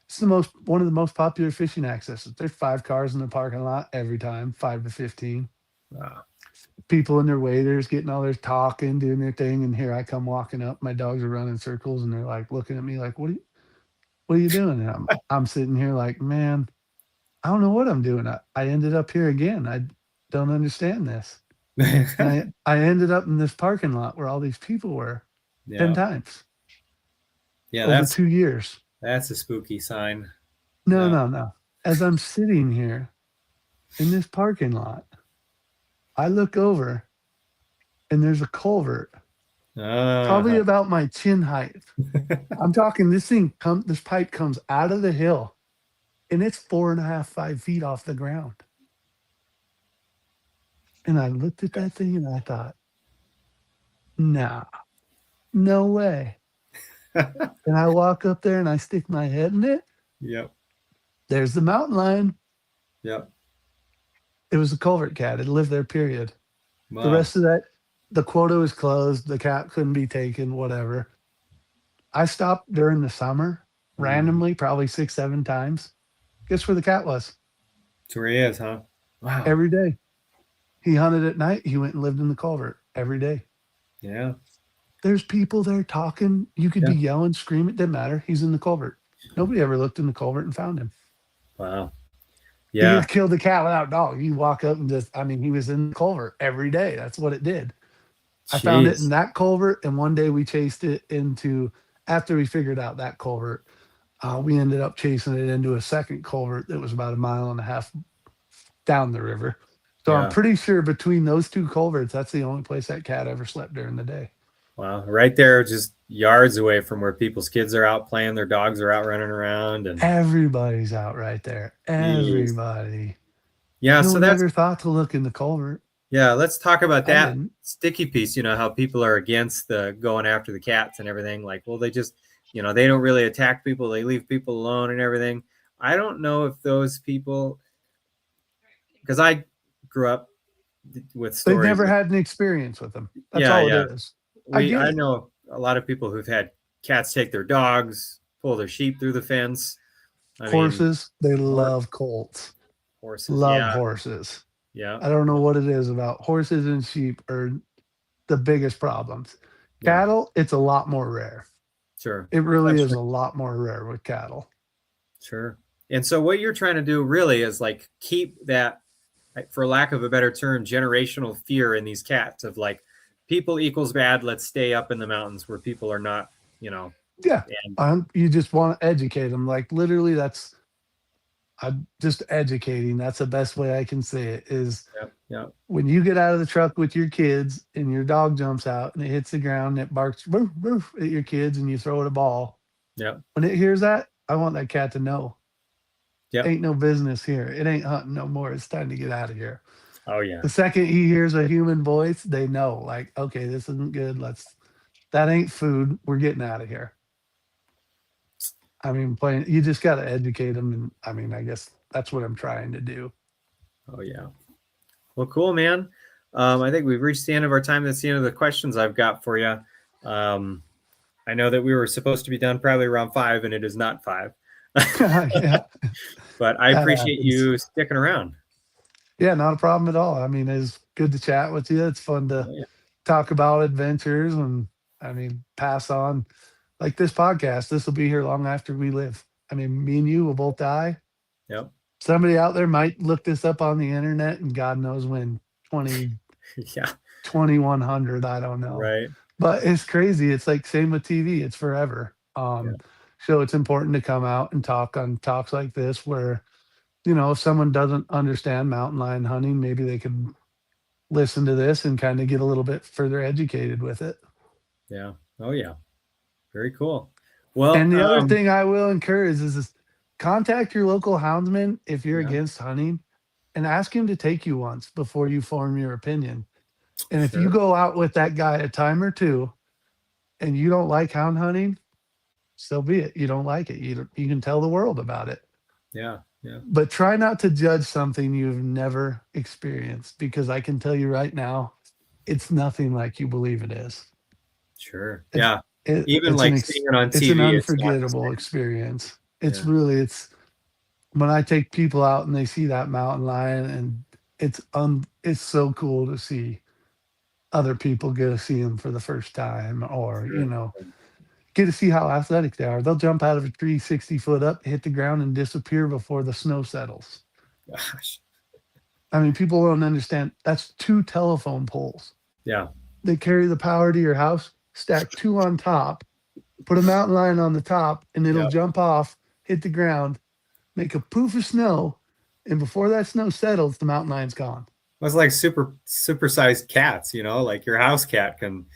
It's the most one of the most popular fishing accesses. There's 5 cars in the parking lot every time, 5 to 15. Wow. People and their waiters getting all their talking, doing their thing, and here I come walking up. My dogs are running circles, and they're like looking at me like, what are you doing?" And I'm sitting here like, man, I don't know what I'm doing. I ended up here again. I don't understand this. And I ended up in this parking lot where all these people were 10 Yeah. times Yeah. over 2 years. That's a spooky sign. No, No. no, no. As I'm sitting here in this parking lot, I look over and there's a culvert, probably Uh, about my chin height. I'm talking this pipe comes out of the hill and it's 4.5, 5 feet off the ground. And I looked at that thing and I thought, nah, no way. And I walk up there and I stick my head in it. Yep. There's the mountain lion. Yep. It was a culvert cat. It lived there, period. The Wow. rest of that, the quota was closed. The cat couldn't be taken, whatever. I stopped during the summer Mm. randomly, probably 6, 7 times. Guess where the cat was? That's where he is, huh? Wow. Every day. He hunted at night. He went and lived in the culvert every day. Yeah. There's people there talking. You could Yeah. be yelling, screaming. It didn't matter. He's in the culvert. Nobody ever looked in the culvert and found him. Wow. You Yeah. could kill the cat without dog. You walk up and just, I mean, he was in the culvert every day. That's what it did. I found it in Jeez. that culvert, and one day we chased it into, after we figured out that culvert, we ended up chasing it into a second culvert that was about a mile and a half down the river. So I'm Yeah. pretty sure between those two culverts, that's the only place that cat ever slept during the day. Wow. Right there, just yards away from where people's kids are out playing, their dogs are out running around, and Everybody's out right there. jeez. Everybody. Yeah. No So one that's ever thought to look in the culvert. yeah. Let's talk about I that didn't. sticky piece. You know how people are against the going after the cats and everything. Like, well, they just, they don't really attack people. They leave people alone and everything. I don't know if those people, because I grew up with They've stories never of, had an experience with them. That's yeah, all yeah. it is. I get I it. know a lot of people who've had cats take their dogs, pull their sheep through the fence. I mean, Horses, they hor- love colts. horses. Love Yeah, horses. yeah, I don't know what it is about horses and sheep are the biggest problems. yeah. Cattle, it's a lot more rare. Sure. It really That's is true. a lot more rare with cattle. Sure. And so what you're trying to do really is like keep that, for lack of a better term, generational fear in these cats of like people equals bad. Let's stay up in the mountains where people are not, you know, Yeah. and You just want to educate them. Like literally, that's I'm just educating. That's the best way I can say it is yeah, yeah, when you get out of the truck with your kids and your dog jumps out and it hits the ground and it barks woof, woof, at your kids and you throw it a ball. yeah, When it hears that, I want that cat to know yeah. ain't no business here. It ain't hunting no more. It's time to get out of here. Oh yeah, The second he hears a human voice, they know, like, okay, this isn't good. That ain't food. We're getting out of here. I mean, you just got to educate them. And I mean, I guess that's what I'm trying to do. oh yeah. Well, cool, man. I think we've reached the end of our time. That's the end of the questions I've got for you. Um, I know that we were supposed to be done probably around 5, and it is not 5. Yeah, But I that appreciate happens. you sticking around. Yeah, not a problem at all. I mean, it's good to chat with you. It's fun to Oh, yeah. talk about adventures and, I mean, pass on like this podcast. This will be here long after we live. I mean, me and you will both die. Yep. Somebody out there might look this up on the internet and God knows when 20 Yeah. 2100. I don't know. Right. But it's crazy. It's like same with TV. It's forever. Yeah. So it's important to come out and talk on talks like this where, if someone doesn't understand mountain lion hunting, maybe they could listen to this and kind of get a little bit further educated with it. Yeah. Oh yeah. Very cool. Well, And the other thing I will encourage is contact your local houndsman if you're yeah, against hunting and ask him to take you once before you form your opinion. And if you sure. go out with that guy a time or two and you don't like hound hunting, so be it. You don't like it. You can tell the world about it. Yeah. Yeah. But try not to judge something you've never experienced because I can tell you right now, it's nothing like you believe it is. Sure. It's Yeah. Even it's like seeing it on it's an TV, it's not the unforgettable same. experience. It's Yeah. really it's when I take people out and they see that mountain lion, and it's so cool to see other people get to see them for the first time, or Sure. get to see how athletic they are. They'll jump out of a tree 60 foot up, hit the ground, and disappear before the snow settles. Gosh. I mean, people don't understand that's two telephone poles. Yeah. They carry the power to your house, stack two on top, put a mountain lion on the top, and it'll Yeah. jump off, hit the ground, make a poof of snow, and before that snow settles, the mountain lion's gone. It's like supersized cats, like your house cat can,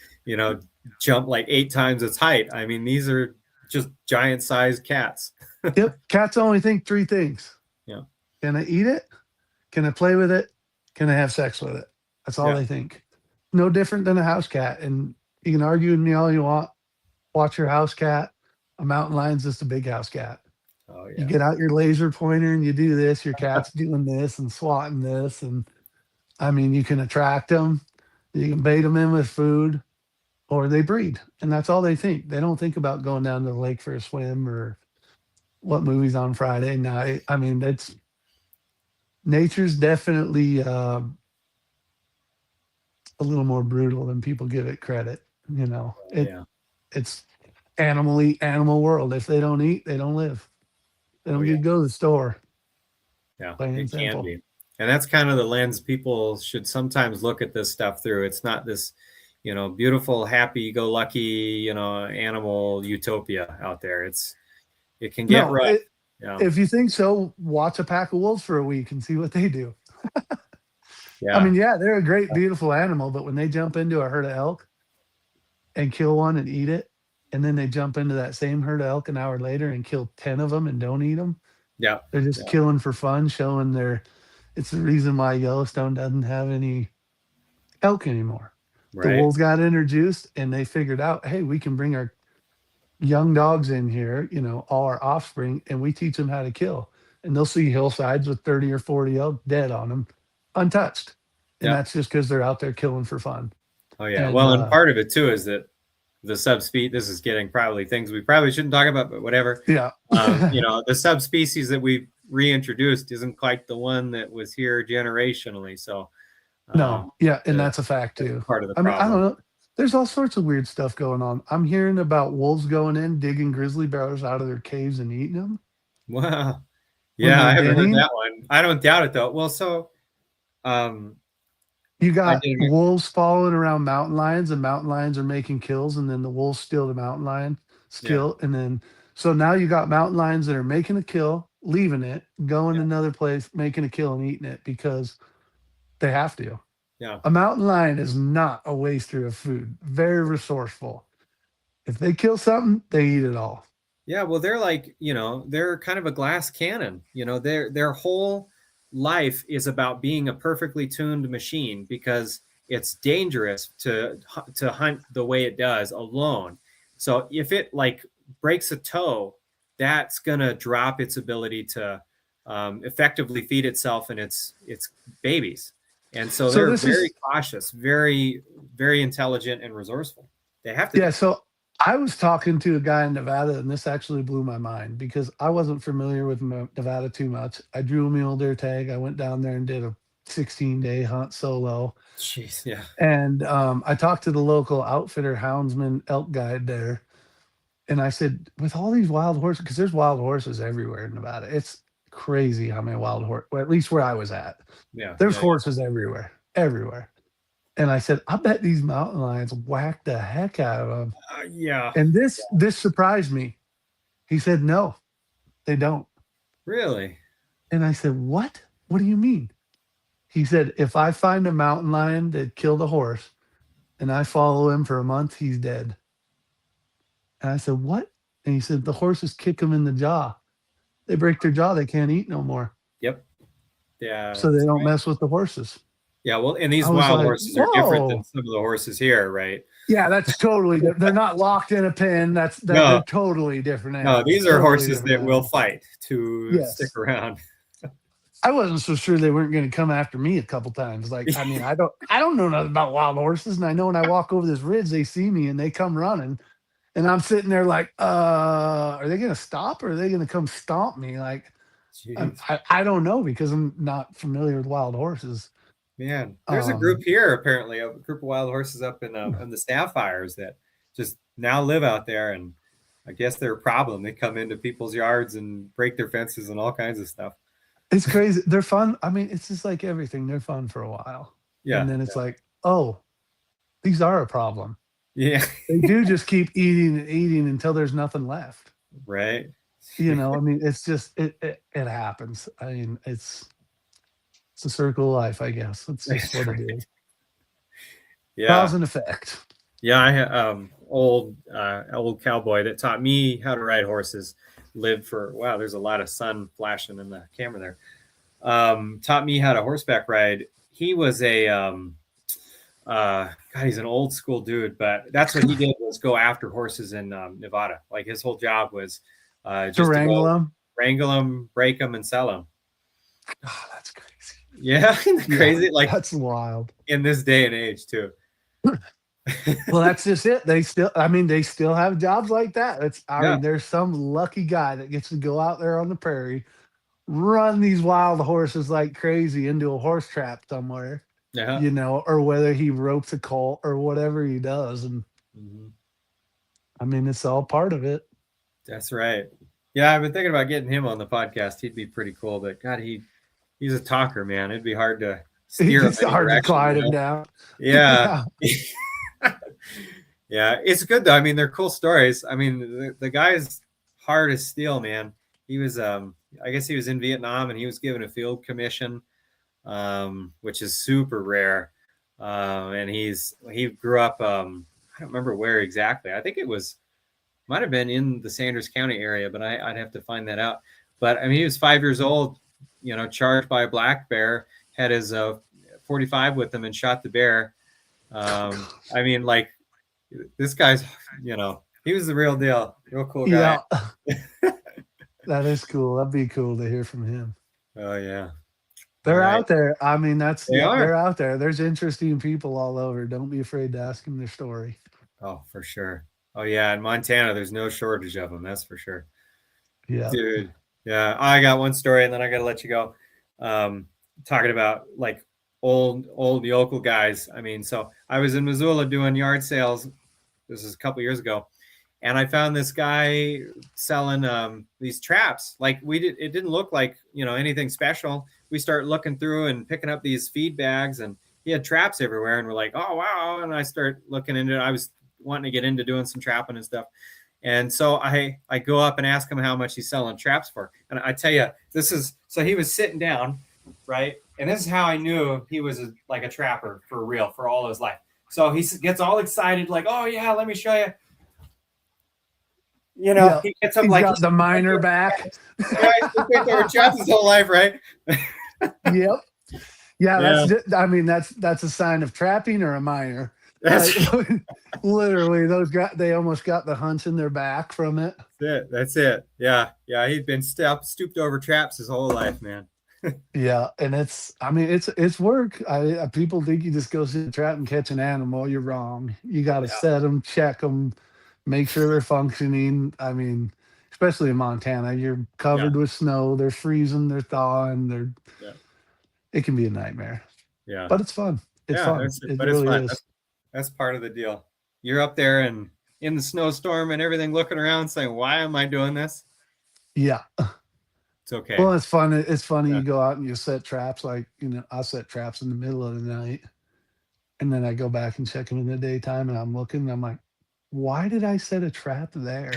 jump like 8 times its height. I mean, these are just giant sized cats. Yep, cats only think three things: Yeah. can I eat it? Can I play with it? Can I have sex with it? That's all Yeah. they think. No different than a house cat. And you can argue with me all you want. Watch your house cat. A mountain lion's just a big house cat. Oh You yeah. get out your laser pointer and you do this, your cat's doing this and swatting this. And I mean, you can attract them, you can bait them in with food, or they breed. And that's all they think. They don't think about going down to the lake for a swim or what movie's on Friday night. I mean, that's nature's definitely a little more brutal than people give it credit. Yeah. It's animal eat animal world. If they don't eat, they don't live. They Oh don't yeah. get to go to the store. Yeah. Plain and It can simple. be. And that's kind of the lens people should sometimes look at this stuff through. It's not this, beautiful, happy go lucky, animal utopia out there. It can get No, rough. Yeah. if you think so, watch a pack of wolves for a week and see what they do. I Yeah. mean, yeah, they're a great, beautiful animal, but when they jump into a herd of elk and kill one and eat it, and then they jump into that same herd of elk an hour later and kill 10 of them and don't eat them, Yeah. they're just Yeah. killing for fun, showing their. It's the reason why Yellowstone doesn't have any elk anymore. The Right. wolves got introduced and they figured out, hey, we can bring our young dogs in here, all our offspring, and we teach them how to kill. And they'll see hillsides with 30 or 40 elk dead on them, untouched. And Yeah. that's just because they're out there killing for fun. Oh yeah. And Well, and part of it too is that the subspecies. This is getting probably things we probably shouldn't talk about, but whatever. yeah. The subspecies that we've reintroduced isn't quite the one that was here generationally. So, No, yeah, and the, that's a fact that's too. part of the I mean, I don't problem. know. There's all sorts of weird stuff going on. I'm hearing about wolves going in, digging grizzly bears out of their caves and eating them Wow. when Yeah, they're I haven't heard denning. that one. I don't doubt it though. Well, so um, You I got did. wolves following around mountain lions, and mountain lions are making kills, and then the wolves steal the mountain lion Yeah. skill, and then so now you got mountain lions that are making a kill, leaving it, going Yeah. another place, making a kill and eating it because they have to. Yeah. A mountain lion is not a waster of food. Very resourceful. If they kill something, they eat it all. Yeah, well, they're like, they're kind of a glass cannon. Their whole life is about being a perfectly tuned machine because it's dangerous to hunt the way it does alone. So if it like breaks a toe, that's gonna drop its ability to effectively feed itself and its babies. And so So they're this very is cautious, very, very intelligent and resourceful. They have to yeah. be. So I was talking to a guy in Nevada, and this actually blew my mind because I wasn't familiar with Nevada too much. I drew a mule deer tag. I went down there and did a 16-day hunt solo. Jeez, yeah, And I talked to the local outfitter, houndsman, elk guide there. And I said, with all these wild horses, because there's wild horses everywhere in Nevada. It's crazy how many wild horses, well, at least where I was at. yeah, There's yeah, horses everywhere, everywhere. And I said, I bet these mountain lions whack the heck out of them. yeah. And this surprised me. He said, no, they don't. Really? And I said, what? What do you mean? He said, if I find a mountain lion that killed a horse and I follow him for a month, he's dead. And I said, what? And he said, the horses kick him in the jaw. They break their jaw. They can't eat no more. Yep. Yeah. So they don't mess with the horses. Yeah. Well, and I these was wild like, horses are different than whoa. some of the horses here, right? Yeah, that's totally they're not locked in a pen. No, They're totally different no, animals. these are Totally horses different that will animals. fight to stick Yes. around. I wasn't so sure they weren't going to come after me a couple times. Like, I mean, I don't know nothing about wild horses, and I know when I walk over this ridge, they see me and they come running. And I'm sitting there like, are they gonna stop or are they gonna come stomp me? Like, Jeez. I don't know because I'm not familiar with wild horses. Man, there's a group Um, here apparently, a group of wild horses up in the Sapphires that just now live out there, and I guess they're a problem. They come into people's yards and break their fences and all kinds of stuff. it's crazy. They're fun. I mean, it's just like everything. They're fun for a while, and Yeah, then it's like, oh, these are a problem. yeah, They do just keep eating and eating until there's nothing left. right. I mean, it's just it happens. I mean, it's a circle of life, I guess. It's just That's what it right. is. Yeah, Cause and effect. yeah. Old cowboy that taught me how to ride horses. Lived for wow. There's a lot of sun flashing in the camera there. Taught me how to horseback ride. He was a God, he's an old school dude, but that's what he did was go after horses in Nevada. Like his whole job was To just to wrangle go them. wrangle them, break them, and sell them. Oh, that's crazy. Yeah, Yeah, crazy. Like that's wild. in this day and age, too. Well, that's just it. I mean, they still have jobs like that. I Yeah, mean, there's some lucky guy that gets to go out there on the prairie, run these wild horses like crazy into a horse trap somewhere, yeah, or whether he ropes a colt or whatever he does. And hmm, I mean, it's all part of it. that's right. Yeah, I've been thinking about getting him on the podcast. He'd be pretty cool. But God, he's a talker, man. It'd be hard to steer him It's any hard to direction. quiet him down. Yeah. Yeah. Yeah, it's good though. I mean, they're cool stories. I mean, the guy's hard as steel, man. He was, I guess he was in Vietnam and he was given a field commission, which is super rare. And he grew up, I don't remember where exactly. I think it was might have been in the Sanders County area, but I'd have to find that out. But I mean, he was 5 years old, charged by a black bear, had his 45 with him and shot the bear. I mean, like this guy's, he was the real deal, real cool guy. Yeah. That is cool. That'd be cool to hear from him. Oh yeah. All They're right. out there. I mean, They are. they're out there. There's interesting people all over. Don't be afraid to ask them their story. Oh, for sure. Oh yeah. In Montana, there's no shortage of them. That's for sure. Yeah. Dude. Yeah. I got one story and then I got to let you go. Um, Talking about like old yokel guys. I mean, so I was in Missoula doing yard sales. This is a couple years ago. And I found this guy selling these traps. Like it didn't look like anything special. We start looking through and picking up these feed bags, and he had traps everywhere. And we're like, oh wow! And I start looking into it. I was wanting to get into doing some trapping and stuff. And so I go up and ask him how much he's selling traps for. And I tell you, so he was sitting down, right? And this is how I knew he was like a trapper for real for all his life. So he gets all excited, like, oh yeah, let me show you. Yeah. He gets up He's like got the miner back. he's been over traps his whole life, right? Yep. Yeah, Yeah, I mean, that's a sign of trapping or a miner. that's Like, literally, they almost got the hunch in their back from it. it. That's it. Yeah, yeah. He'd been stooped over traps his whole life, man. Yeah, and I mean, it's work. People think you just go sit in a trap and catch an animal. You're wrong. You got to Yeah, set them, check them, make sure they're functioning. I mean, especially in Montana, you're yeah, covered with snow. They're freezing, they're thawing. yeah, It can be a nightmare, yeah, but it's fun. It's yeah. fun. It But it's really fun. is. That's part of the deal. You're up there and in the snowstorm and everything, looking around, saying, "Why am I doing this?" Yeah. It's okay. Well, it's fun. It's funny. Yeah, You go out and you set traps. Like, I set traps in the middle of the night, and then I go back and check them in the daytime, and I'm looking. And I'm like, why did I set a trap there?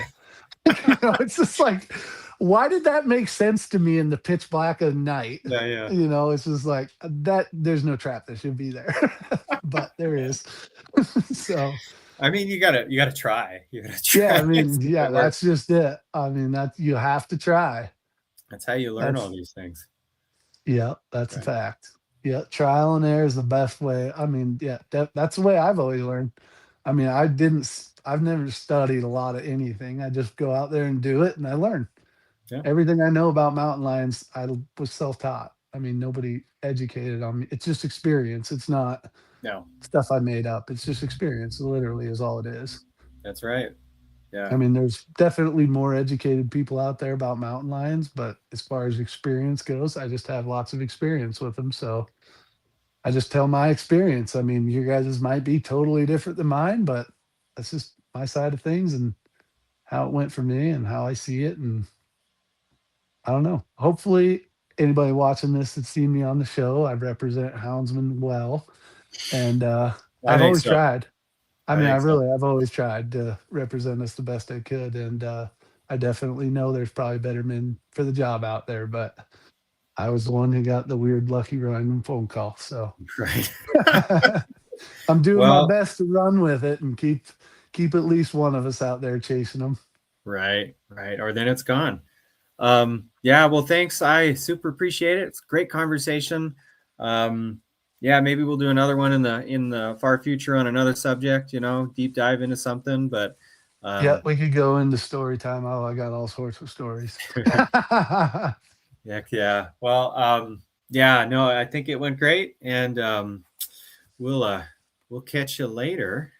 It's just like, why did that make sense to me in the pitch black of night? yeah, yeah, It's just like that. There's no trap that should be there, but there yeah. is. So I mean, you gotta try. You gotta yeah, try. I mean, See if yeah, it works. that's just it. I mean, that you have to try. That's how you learn all That's these things. Yeah, that's a Right. fact. Yeah, trial and error is the best way. I mean, yeah, that's the way I've always learned. I mean, I've never studied a lot of anything. I just go out there and do it, and I learn. Yeah. Everything I know about mountain lions, I was self-taught. I mean, nobody educated on me. It's just experience. It's not No, stuff I made up. It's just experience. Literally, is all it is. that's right. Yeah. I mean, there's definitely more educated people out there about mountain lions, but as far as experience goes, I just have lots of experience with them. So I just tell my experience. I mean, your guys's might be totally different than mine, but that's just my side of things and how it went for me and how I see it. And I don't know. Hopefully, anybody watching this that's seen me on the show, I represent houndsmen well, and I I've think always so. tried. I I mean, think so. I've always tried to represent us the best I could, and I definitely know there's probably better men for the job out there, but I was the one who got the weird lucky random phone call. So Right. I'm doing my Well, best to run with it and keep at least one of us out there chasing them. right, right. Or then it's gone. Yeah, well, thanks. I super appreciate it. It's a great conversation. Um, yeah, maybe we'll do another one in the far future on another subject, deep dive into something. But Yeah, um, we could go into story time. Oh, I got all sorts of stories. heck yeah. Well, yeah, no, I think it went great, and we'll uh, we'll catch you later.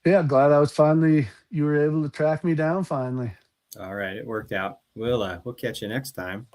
Yeah, glad I was finally you were able to track me down finally. All right, it worked out. We'll catch you next time.